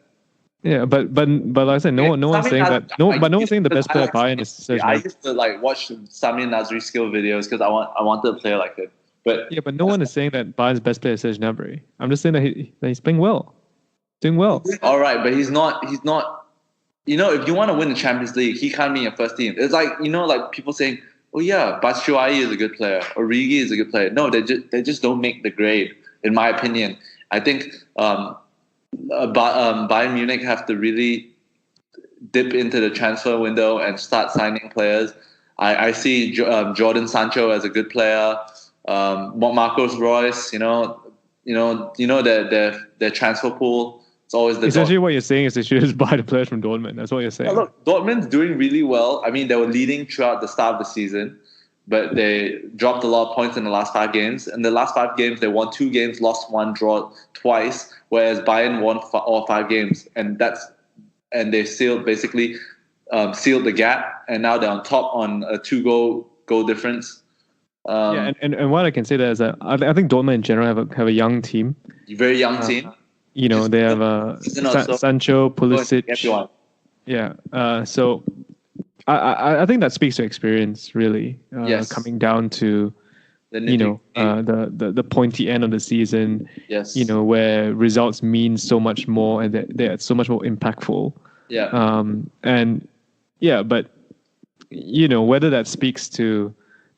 Yeah, but like I said, no one's saying that. No one's saying the best player at Bayern is Serge Gnabry. I used to watch Samir Nasri skill videos because I wanted to play like it. But no one is saying that Bayern's best player is Serge Gnabry. I'm just saying that he's playing well, doing well. All right, but he's not. You know, if you want to win the Champions League, he can't be in your first team. It's like, you know, like people saying, "Oh yeah, Batshuayi is a good player, Origi is a good player." No, they just don't make the grade, in my opinion. I think Bayern Munich have to really dip into the transfer window and start signing players. I see Jordan Sancho as a good player. Marcos Royce, you know their transfer pool. It's always essentially what you're saying is they should just buy the players from Dortmund. That's what you're saying. Yeah, look, Dortmund's doing really well. I mean, they were leading throughout the start of the season, but they dropped a lot of points in the last 5 games. In the last 5 games, they won 2 games, lost 1, draw twice, whereas Bayern won all 5 games, and they sealed the gap, and now they're on top on a 2 goal difference. And what I can say there is that I think Dortmund in general have a young team. Very young team. You know, they have Sancho, Pulisic. Everyone. Yeah. So I think that speaks to experience, really. Yes. Coming down to the pointy end of the season. Yes. You know, where results mean so much more and they're so much more impactful. Yeah. But you know, whether that speaks to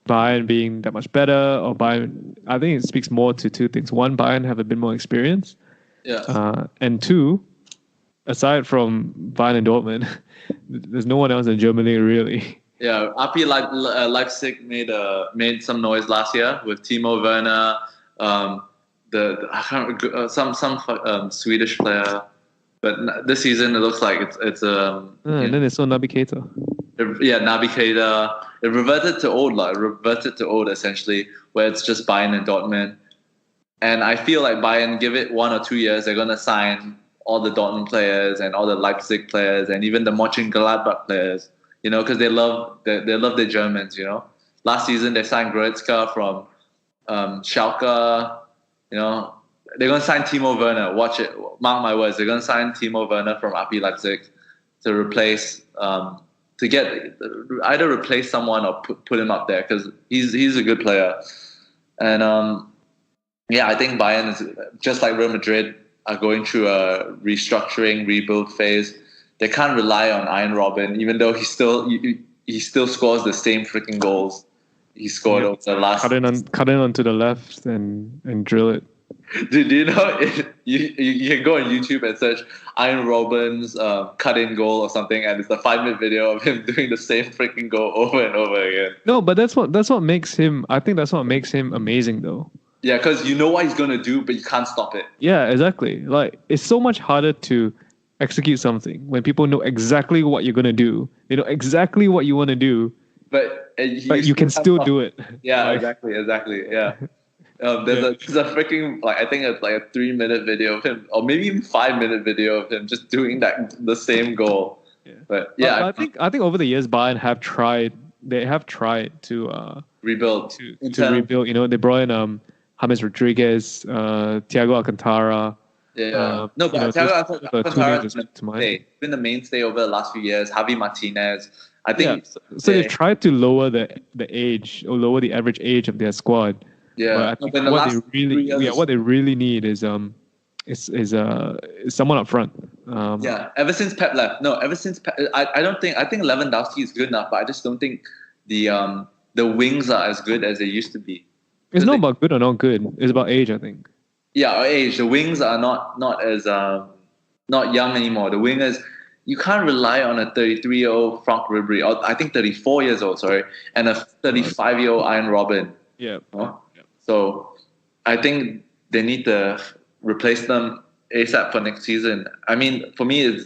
Bayern being that much better or Bayern, I think it speaks more to 2 things. One, Bayern have a bit more experience. Yeah. And 2, aside from Bayern and Dortmund, there's no one else in Germany really. Yeah, RB Leipzig made some noise last year with Timo Werner, some Swedish player, but this season it looks like it's and then they saw Naby Keita. Yeah, Naby Keita. It reverted to old essentially, where it's just Bayern and Dortmund. And I feel like Bayern, give it 1 or 2 years, they're gonna sign all the Dortmund players and all the Leipzig players and even the Mönchengladbach players. You know, because they love the Germans. You know, last season they signed Goretzka from Schalke. You know, they're gonna sign Timo Werner. Watch it, mark my words. They're gonna sign Timo Werner from RB Leipzig to replace to get either replace someone or put him up there because he's a good player. And I think Bayern is just like Real Madrid are going through a restructuring rebuild phase. They can't rely on Iron Robin, even though he still scores the same freaking goals he scored over the last. Cut in onto the left and drill it. Do you know you can go on YouTube and search Iron Robin's cut-in goal or something, and it's a 5-minute video of him doing the same freaking goal over and over again. No, but that's what makes him. I think that's what makes him amazing, though. Yeah, because you know what he's gonna do, but you can't stop it. Yeah, exactly. Like it's so much harder to execute something when people know exactly what you're gonna do. They know exactly what you want to do, but you can still do it. Yeah, exactly. Yeah. There's a freaking I think it's like a 3-minute video of him, or maybe even 5-minute video of him just doing the same goal. Yeah. But yeah, I think over the years Bayern have tried. They have tried to rebuild. To rebuild. You know, they brought in James Rodriguez, Thiago Alcantara. Yeah. No, but Thiago Alcantara has been the mainstay over the last few years. Javi Martinez. I think so. They've tried to lower the age or lower the average age of their squad. Yeah, but I think what they really need is someone up front. Ever since Pep left, I think Lewandowski is good enough, but I just don't think the wings are as good as they used to be. It's not about good or not good. It's about age, I think. Yeah, age. The wings are not as not young anymore. The wingers, you can't rely on a 33-year-old Frank Ribery, or I think 34 years old, sorry, and a 35-year-old Iron Robin. Yeah. So I think they need to replace them ASAP for next season. I mean, for me,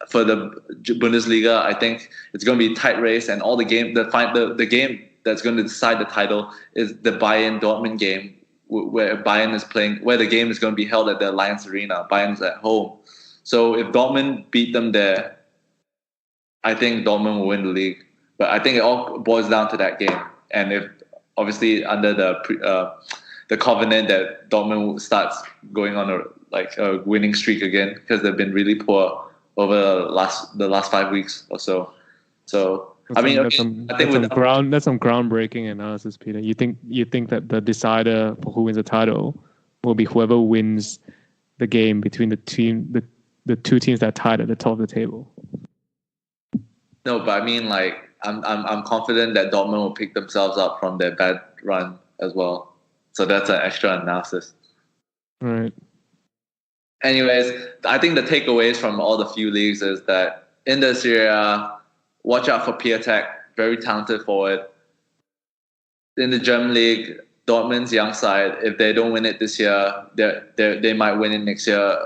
for the Bundesliga, I think it's going to be a tight race, and all the game that's going to decide the title is the Bayern Dortmund game, where Bayern is playing, where the game is going to be held at the Allianz Arena. Bayern's at home, so if Dortmund beat them there, I think Dortmund will win the league. But I think it all boils down to that game, and if obviously under the covenant that Dortmund starts going on a winning streak again, because they've been really poor over the last 5 weeks or so. So that's some groundbreaking analysis, Peter. You think that the decider for who wins the title will be whoever wins the game between the two teams that are tied at the top of the table? No, but I mean, I'm confident that Dortmund will pick themselves up from their bad run as well. So that's an extra analysis. All right. Anyways, I think the takeaways from all the few leagues is that in the Serie A, watch out for Piatek, very talented forward. In the German League, Dortmund's young side, if they don't win it this year, they might win it next year.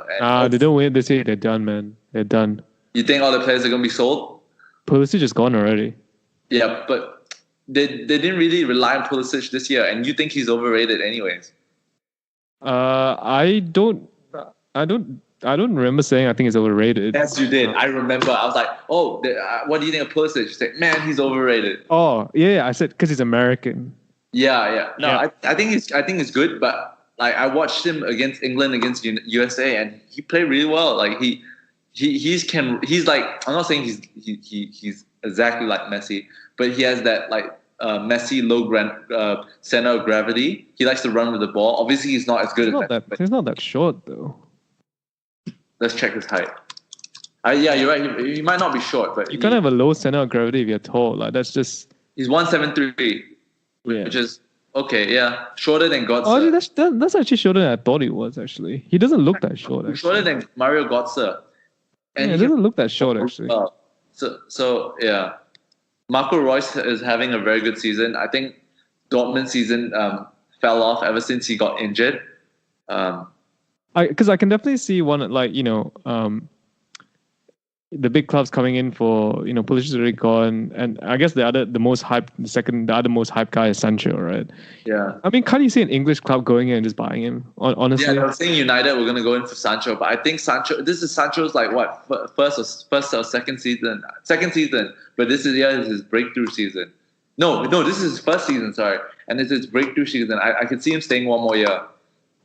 They don't win it this year, they're done, man. They're done. You think all the players are going to be sold? Pulisic is gone already. Yeah, but they didn't really rely on Pulisic this year, and you think he's overrated anyways. I don't remember saying I think he's overrated. Yes, you did. I remember. I was like, what do you think of Pulisic? You said, man, he's overrated. Oh, yeah. I said because he's American. Yeah. No, yeah. I think he's good, but I watched him against England, against USA, and he played really well. He's like, I'm not saying he's exactly like Messi, but he has that Messi low center of gravity. He likes to run with the ball. Obviously, he's not as good He's not that short though. Let's check his height. Yeah, you're right. He might not be short, but you can't have a low center of gravity if you're tall. That's just. He's 173, which is okay. Yeah, shorter than Götze. Oh, that's actually shorter than I thought he was. Actually, he doesn't look that short. Actually. Shorter than Mario Götze. And he doesn't look that short actually. So yeah, Marco Reus is having a very good season. I think Dortmund's season fell off ever since he got injured. Because I can definitely see one the big clubs coming in for Pulisic is already gone, and I guess the other most hyped guy is Sancho, right? Yeah. I mean, can't you see an English club going in and just buying him? Honestly. Yeah, I was saying United were going to go in for Sancho, but I think this is Sancho's first or second season. Second season, but this is his breakthrough season. No, this is his first season. Sorry, and it's his breakthrough season. I could see him staying one more year.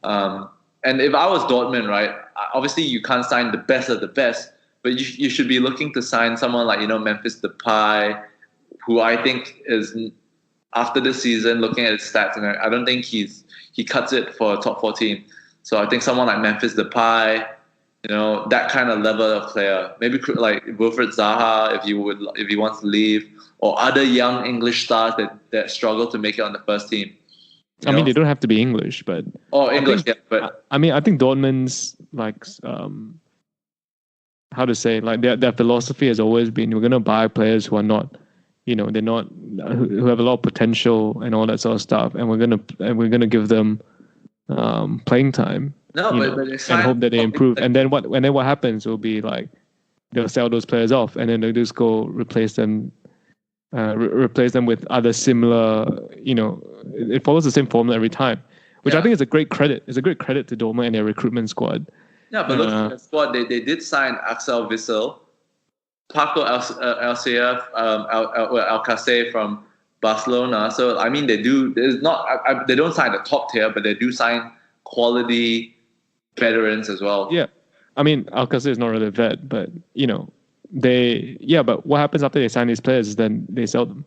And if I was Dortmund, right, obviously you can't sign the best of the best, But you should be looking to sign someone like, Memphis Depay, who I think is, after this season, looking at his stats, and I don't think he cuts it for a top 14. So I think someone like Memphis Depay, that kind of level of player, maybe like Wilfred Zaha if he wants to leave, or other young English stars that struggle to make it on the first team. I mean, they don't have to be English, but English, but I think Dortmund's how to say, like their philosophy has always been, we're gonna buy players who are not, they're not, who have a lot of potential and all that sort of stuff, and we're gonna give them playing time. No, but and hope that they improve. And then what happens will be like they'll sell those players off, and then they'll just go replace them with other similar. It follows the same formula every time, which I think is a great credit. It's a great credit to Dortmund and their recruitment squad. Yeah, but look at the squad. They did sign Axel Witsel, Paco Alcacer from Barcelona. So I mean, they do. There's not. They don't sign the top tier, but they do sign quality veterans as well. Yeah, I mean, Alcacer is not really a vet, but but what happens after they sign these players is then they sell them.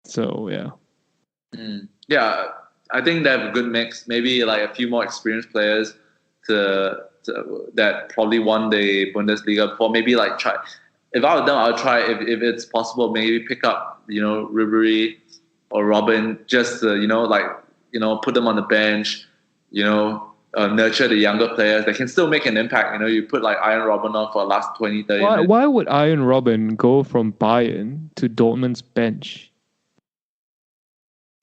So yeah. Yeah, I think they have a good mix. Maybe like a few more experienced players that probably won the Bundesliga before. Maybe like try. If I were them, I would try if it's possible. Maybe pick up Ribery or Robin, just to put them on the bench. Nurture the younger players. They can still make an impact. You put like Iron Robin on for the last 20, 30 minutes. Why would Iron Robin go from Bayern to Dortmund's bench?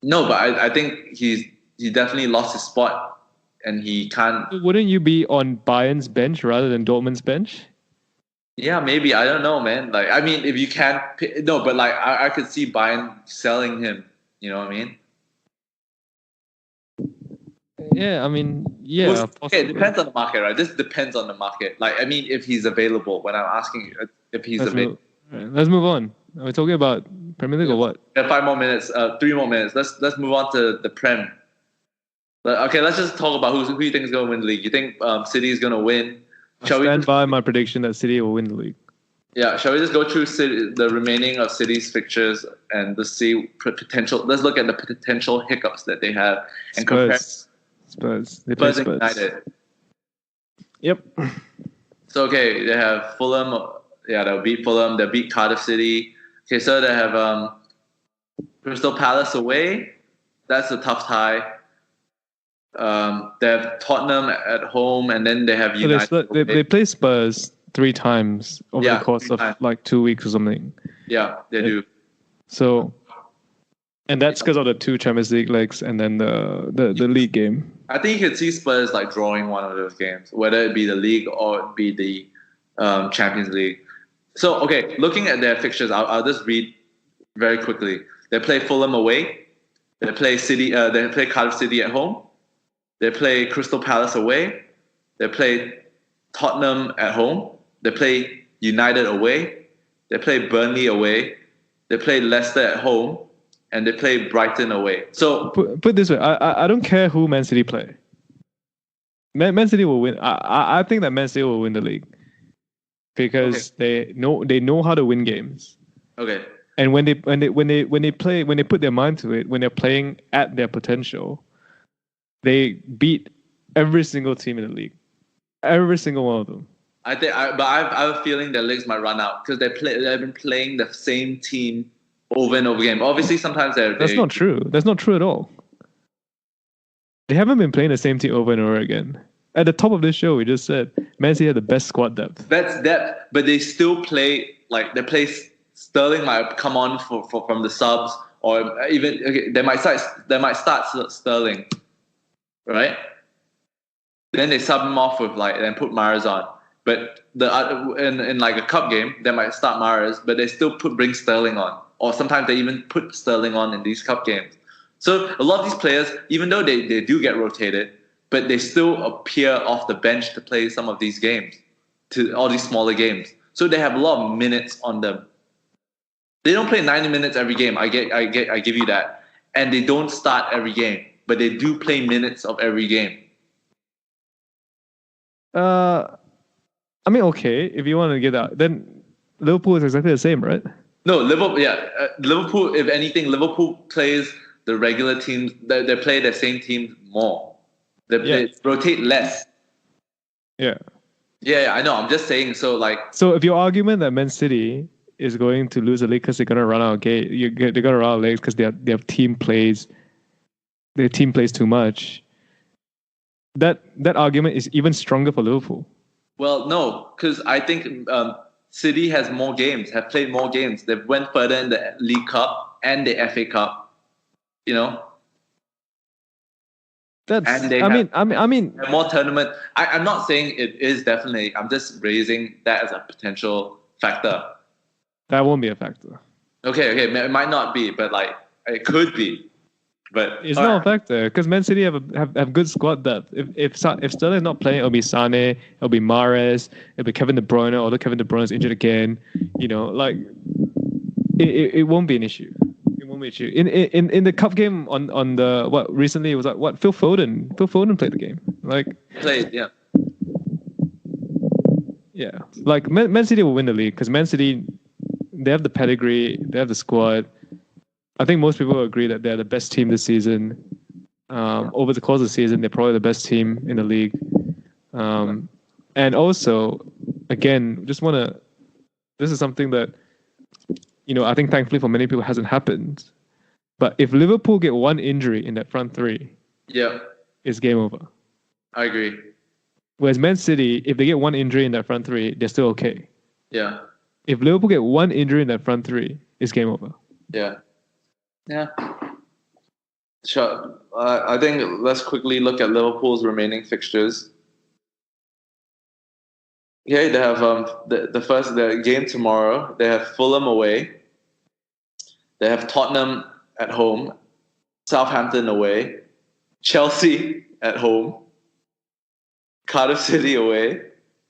No, but I think he definitely lost his spot, and he can't. Wouldn't you be on Bayern's bench rather than Dortmund's bench? Yeah, maybe. I don't know, man. Like, I mean, if you can't, no, but like I could see Bayern selling him. You know what I mean? Yeah, I mean, yeah. Okay, it depends on the market, right? This depends on the market. Like, I mean, if he's available. When I'm asking if he's available. Let's move on. Are we talking about Premier League or what? Yeah, 5 more minutes. 3 more minutes. Let's move on to the Prem. Okay, let's just talk about who you think is going to win the league. You think City is going to win? I stand by my prediction that City will win the league. Yeah, shall we just go through the remaining of City's fixtures and just see potential? Let's look at the potential hiccups that they have and compare. Spurs. They play Spurs. United. Yep. So okay, they have Fulham. Yeah, they'll beat Fulham. They'll beat Cardiff City. Okay, so they have Crystal Palace away. That's a tough tie. They have Tottenham at home, and then they have United. So they play Spurs 3 times over the course of like 2 weeks or something. Yeah, they do. So, and that's because of the 2 Champions League legs and then the league game. I think you could see Spurs like drawing one of those games, whether it be the league or it be the Champions League. So, okay, looking at their fixtures, I'll just read very quickly. They play Fulham away. They play City. They play Cardiff City at home. They play Crystal Palace away. They play Tottenham at home. They play United away. They play Burnley away. They play Leicester at home. And they play Brighton away. So put it this way, I don't care who Man City play. Man City will win. I think that Man City will win the league because they know how to win games. Okay. And when they put their mind to it, when they're playing at their potential, they beat every single team in the league, every single one of them. I have a feeling their legs might run out because they've been playing the same team over and over again. Obviously, sometimes that's not true. That's not true at all. They haven't been playing the same team over and over again. At the top of this show, we just said Man City had the best squad depth. That's depth, but they still play like they play. Sterling might come on from the subs, or even they might start Sterling, right? Then they sub him off with and put Mahrez on. But in like a cup game, they might start Mahrez, but they still bring Sterling on. Or sometimes they even put Sterling on in these cup games. So a lot of these players, even though they do get rotated, but they still appear off the bench to play some of these games, to all these smaller games. So they have a lot of minutes on them. They don't play 90 minutes every game. I give you that. And they don't start every game, but they do play minutes of every game. I mean, okay, if you want to get that, then Liverpool is exactly the same, right? No, Liverpool. Yeah, Liverpool. If anything, Liverpool plays the regular teams. They play the same teams more. They rotate less. Yeah. Yeah, I know. I'm just saying. So like, So if your argument that Man City is going to lose the league because they're gonna run out of they're gonna run out of legs because their team plays too much. That argument is even stronger for Liverpool. well, no, because I think City has more games, have played more games. They've went further in the League Cup and the FA Cup. You know, That's. and they I mean, more tournament. I'm not saying it is definitely. I'm just raising that as a potential factor. that won't be a factor. Okay, it might not be, but like it could be. But It's not a factor because Man City have good squad depth. If Sterling's not playing, it'll be Sane, it'll be Mahrez, it'll be Kevin De Bruyne. Although Kevin De Bruyne is injured again, you know, like it won't be an issue. It won't be an issue. In the cup game on the what recently it was like what Phil Foden played the game like played, yeah. Yeah, like Man City will win the league because Man City, they have the pedigree, they have the squad. I think most people agree that they're the best team this season. Over the course of the season, they're probably the best team in the league. And also, again, this is something that, you know, I think thankfully for many people hasn't happened. But if Liverpool get one injury in that front three, Yeah, it's game over. I agree. Whereas Man City, if they get one injury in that front three, they're still okay. Yeah, If Liverpool get one injury in that front three, it's game over. yeah. Yeah. Sure. I think let's quickly look at Liverpool's remaining fixtures. Okay, they have the game tomorrow. They have Fulham away. They have Tottenham at home, Southampton away, Chelsea at home, Cardiff City away,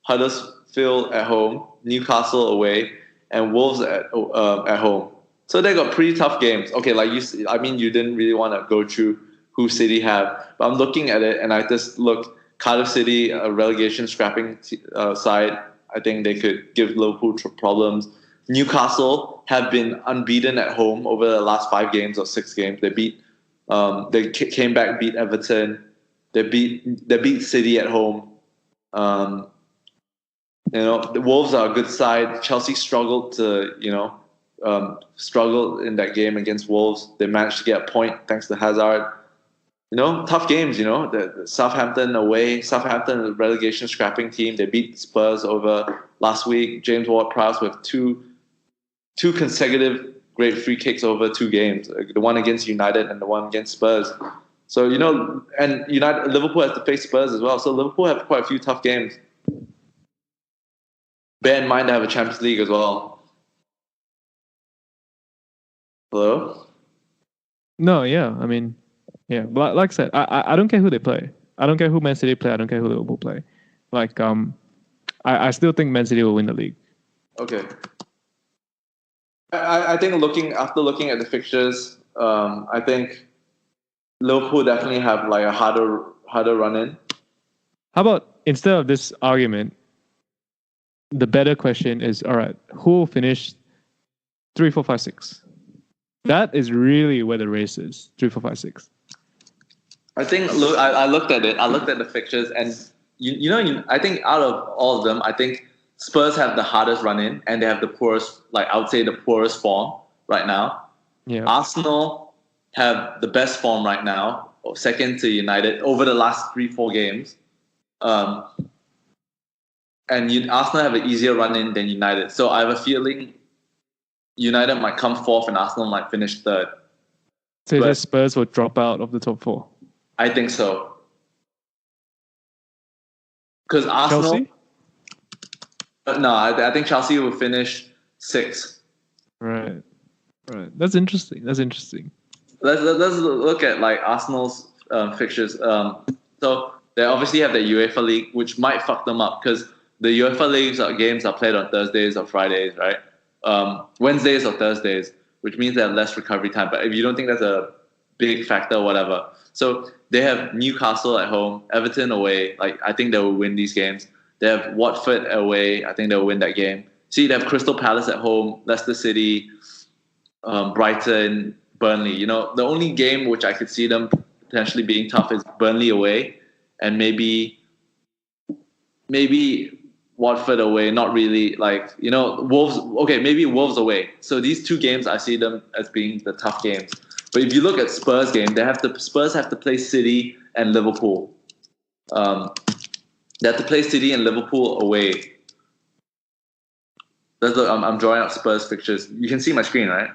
Huddersfield at home, Newcastle away, and Wolves at home. So they got pretty tough games. Okay, like you didn't really want to go through who City have, but I'm looking at it and I just look Cardiff City, a relegation scrapping side. I think they could give Liverpool problems. Newcastle have been unbeaten at home over the last 5 games or 6 games. They came back, beat Everton. They beat City at home. You know, the Wolves are a good side. Chelsea struggled to, struggled in that game against Wolves. They managed to get a point thanks to Hazard. You know, tough games, you know. The Southampton away. Southampton, a relegation scrapping team. They beat Spurs over last week. James Ward-Prowse with two consecutive great free kicks over 2 games. The one against United and the one against Spurs. So, you know, and Liverpool has to face Spurs as well. So Liverpool have quite a few tough games. Bear in mind they have a Champions League as well. Hello? No, yeah. I mean, yeah. But like I said, I don't care who they play. I don't care who Man City play. I don't care who Liverpool play. Like, I still think Man City will win the league. Okay. I think after looking at the fixtures, I think Liverpool definitely have like a harder run in. How about instead of this argument, the better question is, all right, who will finish 3, 4, 5, 6? That is really where the race is. 3, 4, 5, 6. I think I looked at it. I looked at the fixtures, and I think out of all of them, I think Spurs have the hardest run in, and they have the poorest, like I would say, the poorest form right now. Yeah. Arsenal have the best form right now, second to United over the last 3-4 games. And Arsenal have an easier run in than United. So I have a feeling United might come 4th and Arsenal might finish 3rd. So the Spurs will drop out of the top 4? I think so. Because Arsenal... Chelsea? No, I think Chelsea will finish 6th. Right. That's interesting. Let's look at like Arsenal's fixtures. So they obviously have the UEFA League, which might fuck them up because the UEFA League's games are played on Thursdays or Fridays, right? Wednesdays or Thursdays, which means they have less recovery time. But if you don't think that's a big factor, whatever. So they have Newcastle at home, Everton away. Like I think they will win these games. They have Watford away. I think they'll win that game. See, they have Crystal Palace at home, Leicester City, Brighton, Burnley. The only game which I could see them potentially being tough is Burnley away, and maybe Watford away. Not really, Wolves. Okay, maybe Wolves away. So these two games I see them as being the tough games. But if you look at Spurs game, Spurs have to play City and Liverpool. They have to play City and Liverpool away. I'm drawing out Spurs fixtures. You can see my screen, right?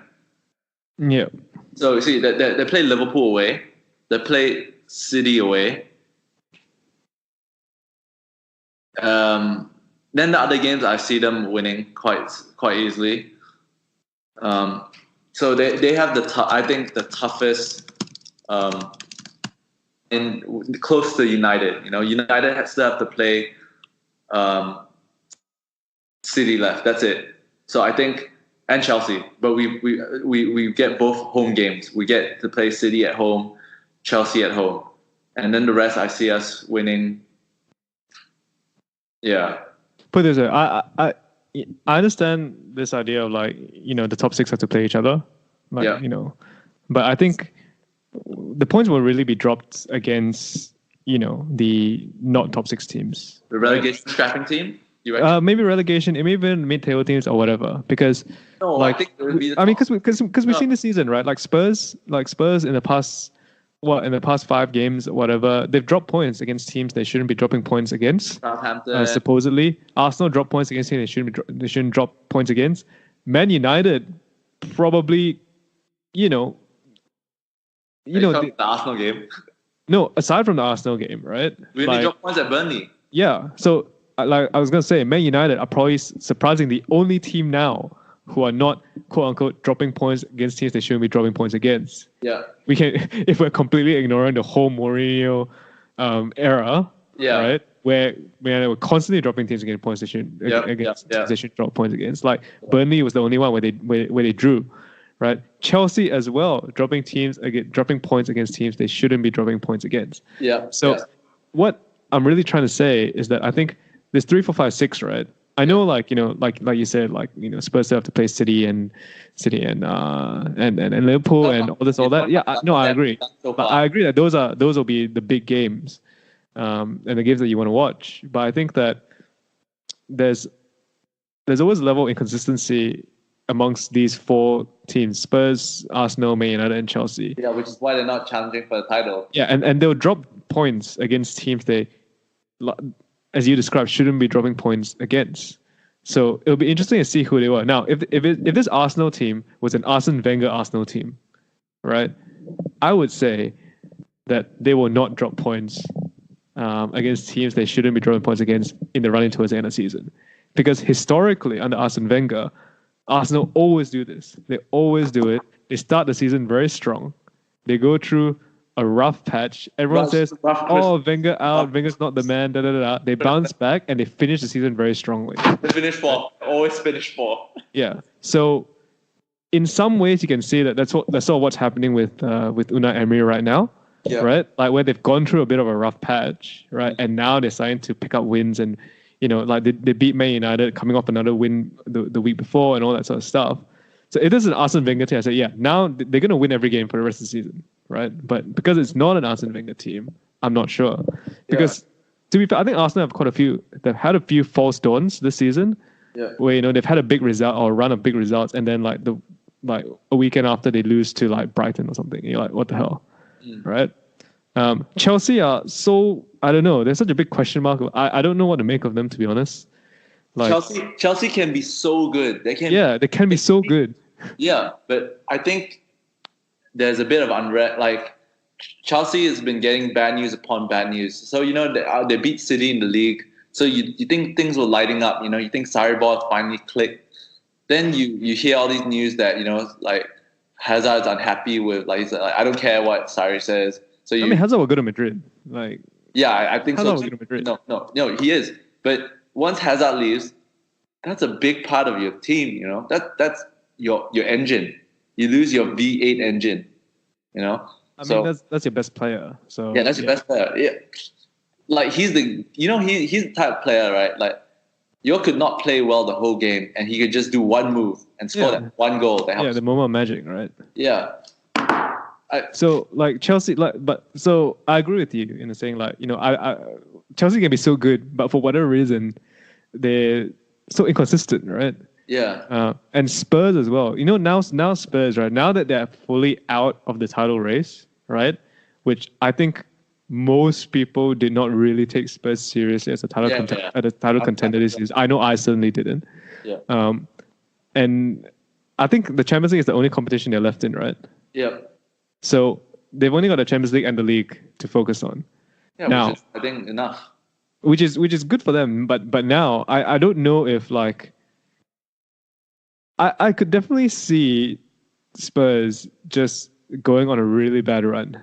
Yeah. So you see, they play Liverpool away. They play City away. Then the other games I see them winning quite easily. So they have I think the toughest in close to United. United still have to play City left. That's it. So I think, and Chelsea, but we get both home games. We get to play City at home, Chelsea at home, and then the rest I see us winning. Yeah. Put this way, I understand this idea of the top six have to play each other, but I think the points will really be dropped against the not top six teams. The relegation scrapping team. Maybe relegation, it may be mid-table teams or whatever. Because I think it would be. Because we've seen this season, right? Spurs in the past. In the past 5 games, whatever, they've dropped points against teams they shouldn't be dropping points against. Southampton, supposedly, Arsenal dropped points against teams they shouldn't drop points against. Man United, probably, the Arsenal game. No, aside from the Arsenal game, right? We only dropped points at Burnley. Yeah, so I was gonna say, Man United are probably surprisingly the only team now who are not quote unquote dropping points against teams they shouldn't be dropping points against. Yeah. We can, if we're completely ignoring the whole Mourinho era, right? Where we're constantly dropping teams against points they should they should drop points against. Like Burnley was the only one where they drew, right? Chelsea as well, dropping points against teams they shouldn't be dropping points against. Yeah. So what I'm really trying to say is that I think there's 3, 4, 5, 6, right? I know, like you said, Spurs still have to play City and Liverpool and all that. Yeah, I agree. But I agree that those will be the big games, and the games that you want to watch. But I think that there's always a level of inconsistency amongst these 4 teams: Spurs, Arsenal, Man United, and Chelsea. Yeah, which is why they're not challenging for the title. Yeah, and they'll drop points against teams they, as you described, shouldn't be dropping points against. So it'll be interesting to see who they were. Now, if this Arsenal team was an Arsene Wenger Arsenal team, right, I would say that they will not drop points against teams they shouldn't be dropping points against in the running towards the end of the season. Because historically, under Arsene Wenger, Arsenal always do this. They always do it. They start the season very strong. They go through a rough patch. Everyone says, Wenger out, Wenger's not the man, They bounce back and they finish the season very strongly. They finish 4. Always finish 4. Yeah. So in some ways you can see that that's sort of what's happening with Unai Emery right now. Yeah. Right? Like where they've gone through a bit of a rough patch, right? And now they're starting to pick up wins and they beat Man United coming off another win the week before and all that sort of stuff. So if this is an Arsene Wenger team, I say, yeah, now they're going to win every game for the rest of the season, right? But because it's not an Arsene Wenger team, I'm not sure. Because to be fair, I think Arsenal have they've had a few false dawns this season, where they've had a big result or a run of big results, and then a weekend after they lose to Brighton or something. You're like, what the hell, right? Chelsea are so, I don't know. There's such a big question mark. I don't know what to make of them, to be honest. Chelsea can be so good. They can be so good. Yeah, but I think there's a bit of unrest. Chelsea has been getting bad news upon bad news. So they beat City in the league. So you think things were lighting up. You think Sarri ball finally clicked. Then you hear all these news that Hazard's unhappy with he's like, I don't care what Sarri says. So Hazard will go to Madrid. I think Hazard so. Will go to Madrid. No, he is. But once Hazard leaves, that's a big part of your team. That's your engine. You lose your V8 engine. I mean, that's your best player. So yeah, that's your best player. Yeah, like he's the he's the type of player, right? Like you could not play well the whole game, and he could just do one move and score that one goal. That helps. Yeah, the moment of magic, right? Yeah. So like Chelsea, so I agree with you in the saying like I Chelsea can be so good, but for whatever reason, they're so inconsistent, right? Yeah. And Spurs as well. Now Spurs, right? Now that they're fully out of the title race, right? Which I think most people did not really take Spurs seriously as a title contender this season. I know I certainly didn't. Yeah. And I think the Champions League is the only competition they're left in, right? Yeah. So they've only got the Champions League and the league to focus on. Yeah, now, which is, I think, enough. Which is good for them, but now I don't know if like I could definitely see Spurs just going on a really bad run.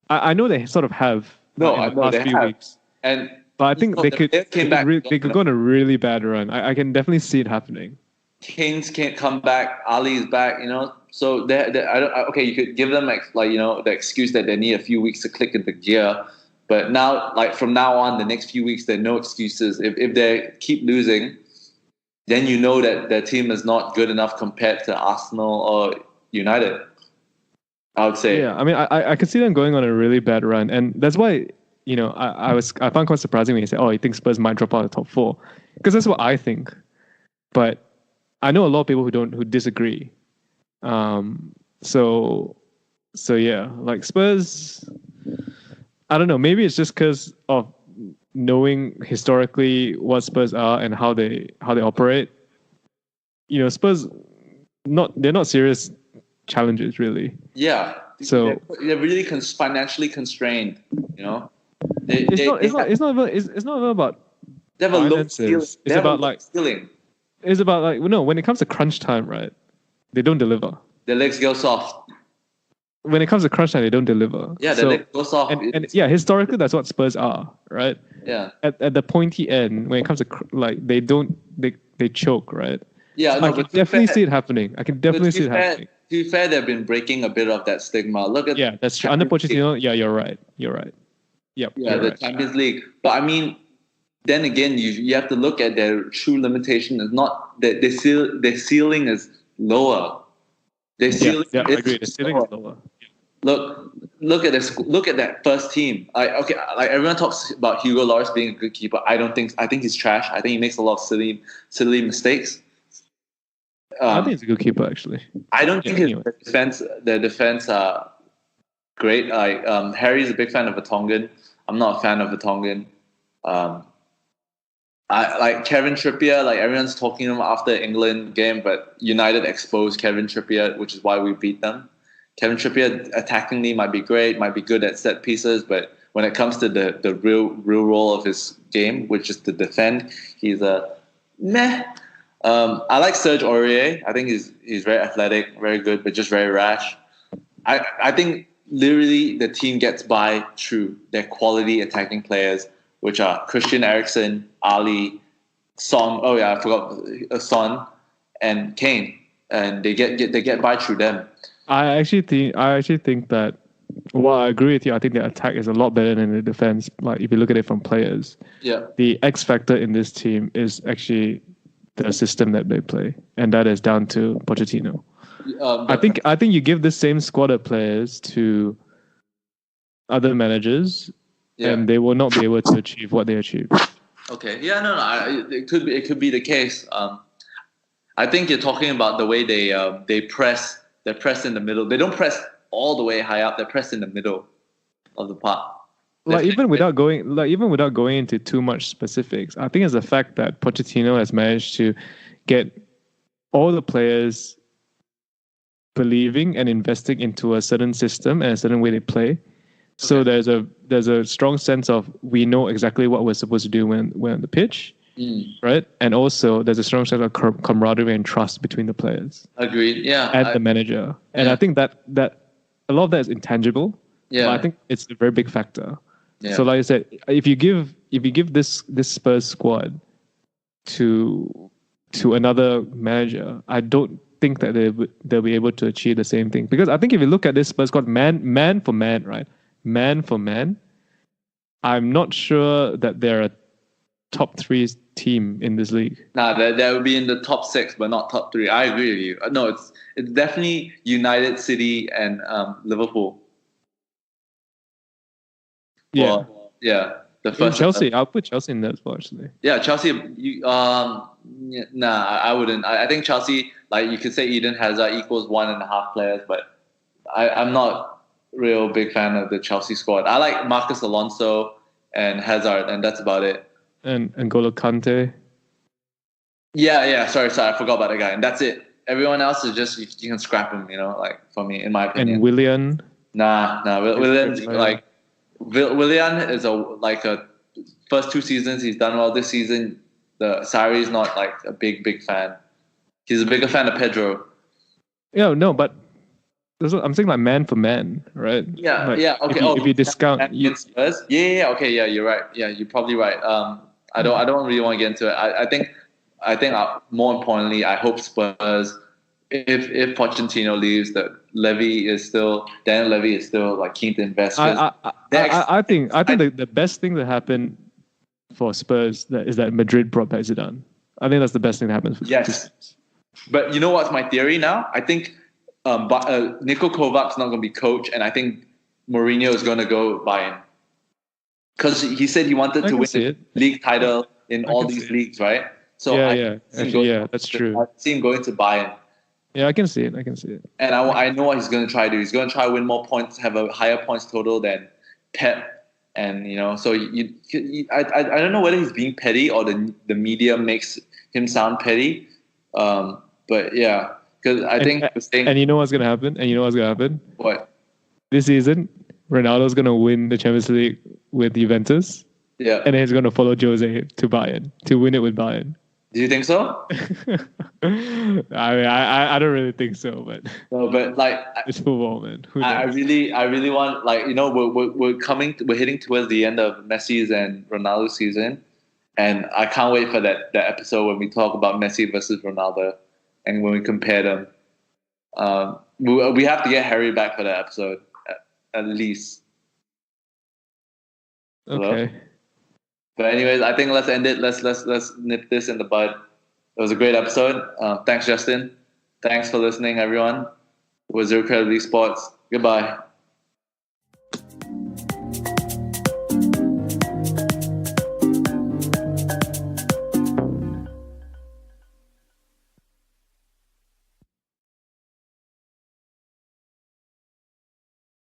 I know they sort of have in the past few weeks, but I think they could go on a really bad run. I can definitely see it happening. Kane's can't come back. Ali's back. So okay, you could give them the excuse that they need a few weeks to click into gear. But now, like from now on, the next few weeks, there are no excuses. If they keep losing, then you know that their team is not good enough compared to Arsenal or United. I would say. Yeah, I mean, I could see them going on a really bad run, and that's why I found quite surprising when you say, "Oh, you think Spurs might drop out of the top 4," because that's what I think. But I know a lot of people who disagree. So yeah, like Spurs. I don't know. Maybe it's just because of knowing historically what Spurs are and how they operate. Spurs they're not serious challengers really. Yeah. So they're really financially constrained. It's not even about. They have a low ceiling. It's about like ceiling. It's about like when it comes to crunch time, right? They don't deliver. Their legs go soft. When it comes to crunch time, they don't deliver. Yeah, their legs go soft. And historically, that's what Spurs are, right? Yeah. At the pointy end, when it comes to they choke, right? Yeah, I can definitely see it happening. To be fair, they've been breaking a bit of that stigma. That's true. Under Pochettino, yeah, you're right. Yep. Yeah, the Champions League. But I mean, then again, you have to look at their true limitation. Is not that their ceiling is lower. Their ceiling I agree. The ceiling is lower. Look at this. Look at that first team. Like everyone talks about Hugo Lloris being a good keeper. I think he's trash. I think he makes a lot of silly mistakes. I think he's a good keeper, actually. I don't think the defense are great. Harry's a big fan of Vertonghen. I'm not a fan of Vertonghen. I like Kevin Trippier. Like everyone's talking to him after the England game, but United exposed Kevin Trippier, which is why we beat them. Kevin Trippier attackingly might be great, might be good at set pieces, but when it comes to the real role of his game, which is to defend, he's a meh. I like Serge Aurier. I think he's very athletic, very good, but just very rash. I think literally the team gets by through their quality attacking players, which are Christian Eriksen, Ali, Son. Oh yeah, I forgot Son and Kane, and they get by through them. I actually think that. Well, I agree with you. I think the attack is a lot better than the defense. Like if you look at it from players, the X factor in this team is actually the system that they play, and that is down to Pochettino. I think you give the same squad of players to other managers, and they will not be able to achieve what they achieve. Okay. Yeah. No. It could be the case. I think you're talking about the way they press. They press in the middle. They don't press all the way high up. They press in the middle of the park. Even without going into too much specifics, I think it's the fact that Pochettino has managed to get all the players believing and investing into a certain system and a certain way they play. Okay. So there's a strong sense of we know exactly what we're supposed to do when we're on the pitch, right? And also there's a strong sense of camaraderie and trust between the players. Agreed. Yeah. And the manager. And I think that a lot of that is intangible. Yeah. But I think it's a very big factor. Yeah. So like I said, if you give this Spurs squad to another manager, I don't think that they'll be able to achieve the same thing. Because I think if you look at this Spurs squad, man for man, right? Man for man, I'm not sure that they're a top 3 team in this league. Nah, that would be in the top 6, but not top 3. I agree with you. No, it's definitely United, City, and Liverpool. Yeah. Well, yeah. The Even first Chelsea, I'll put Chelsea in there as well, actually. Yeah, Chelsea. Nah, I wouldn't. I think Chelsea, like you could say, Eden Hazard equals 1.5 players, but I'm not real big fan of the Chelsea squad. I like Marcus Alonso and Hazard, and that's about it. And N'Golo Kante. Yeah. Sorry, I forgot about that guy, and that's it. Everyone else is just you can scrap him. Like for me, in my opinion. And Willian. Nah. Willian is a first 2 seasons he's done well. This season, the Sarri is not like a big fan. He's a bigger fan of Pedro. Yeah, no, but I'm saying like man for man, right? Yeah, like, yeah. Okay. If you discount, Spurs. Yeah. Okay, yeah, you're right. Yeah, you're probably right. I don't really want to get into it. I think more importantly, I hope Spurs. If Pochettino leaves, that Daniel Levy is still like keen to invest. I think the best thing that happened for Spurs is that Madrid brought back Zidane. I think that's the best thing that happened. Yes, but you know what's my theory now? I think Niko Kovac's not going to be coach, and I think Mourinho is going to go Bayern because he said he wanted to win the league title in all these leagues, right? So that's true. I see him going to Bayern. Yeah, I can see it. And I know what he's going to try to do. He's going to try to win more points, have a higher points total than Pep. And, so I don't know whether he's being petty or the media makes him sound petty. But, yeah, because I think... And you know what's going to happen? What? This season, Ronaldo's going to win the Champions League with Juventus. Yeah. And then he's going to follow Jose to Bayern, to win it with Bayern. Do you think so? I mean, I don't really think so, but no, but like it's football, man. I really want we're hitting towards the end of Messi's and Ronaldo's season, and I can't wait for that episode when we talk about Messi versus Ronaldo, and when we compare them. We have to get Harry back for that episode at least. Okay. Hello? But anyways, I think let's end it. Let's nip this in the bud. It was a great episode. Thanks, Justin. Thanks for listening, everyone. It was Zero Credit Sports. Goodbye.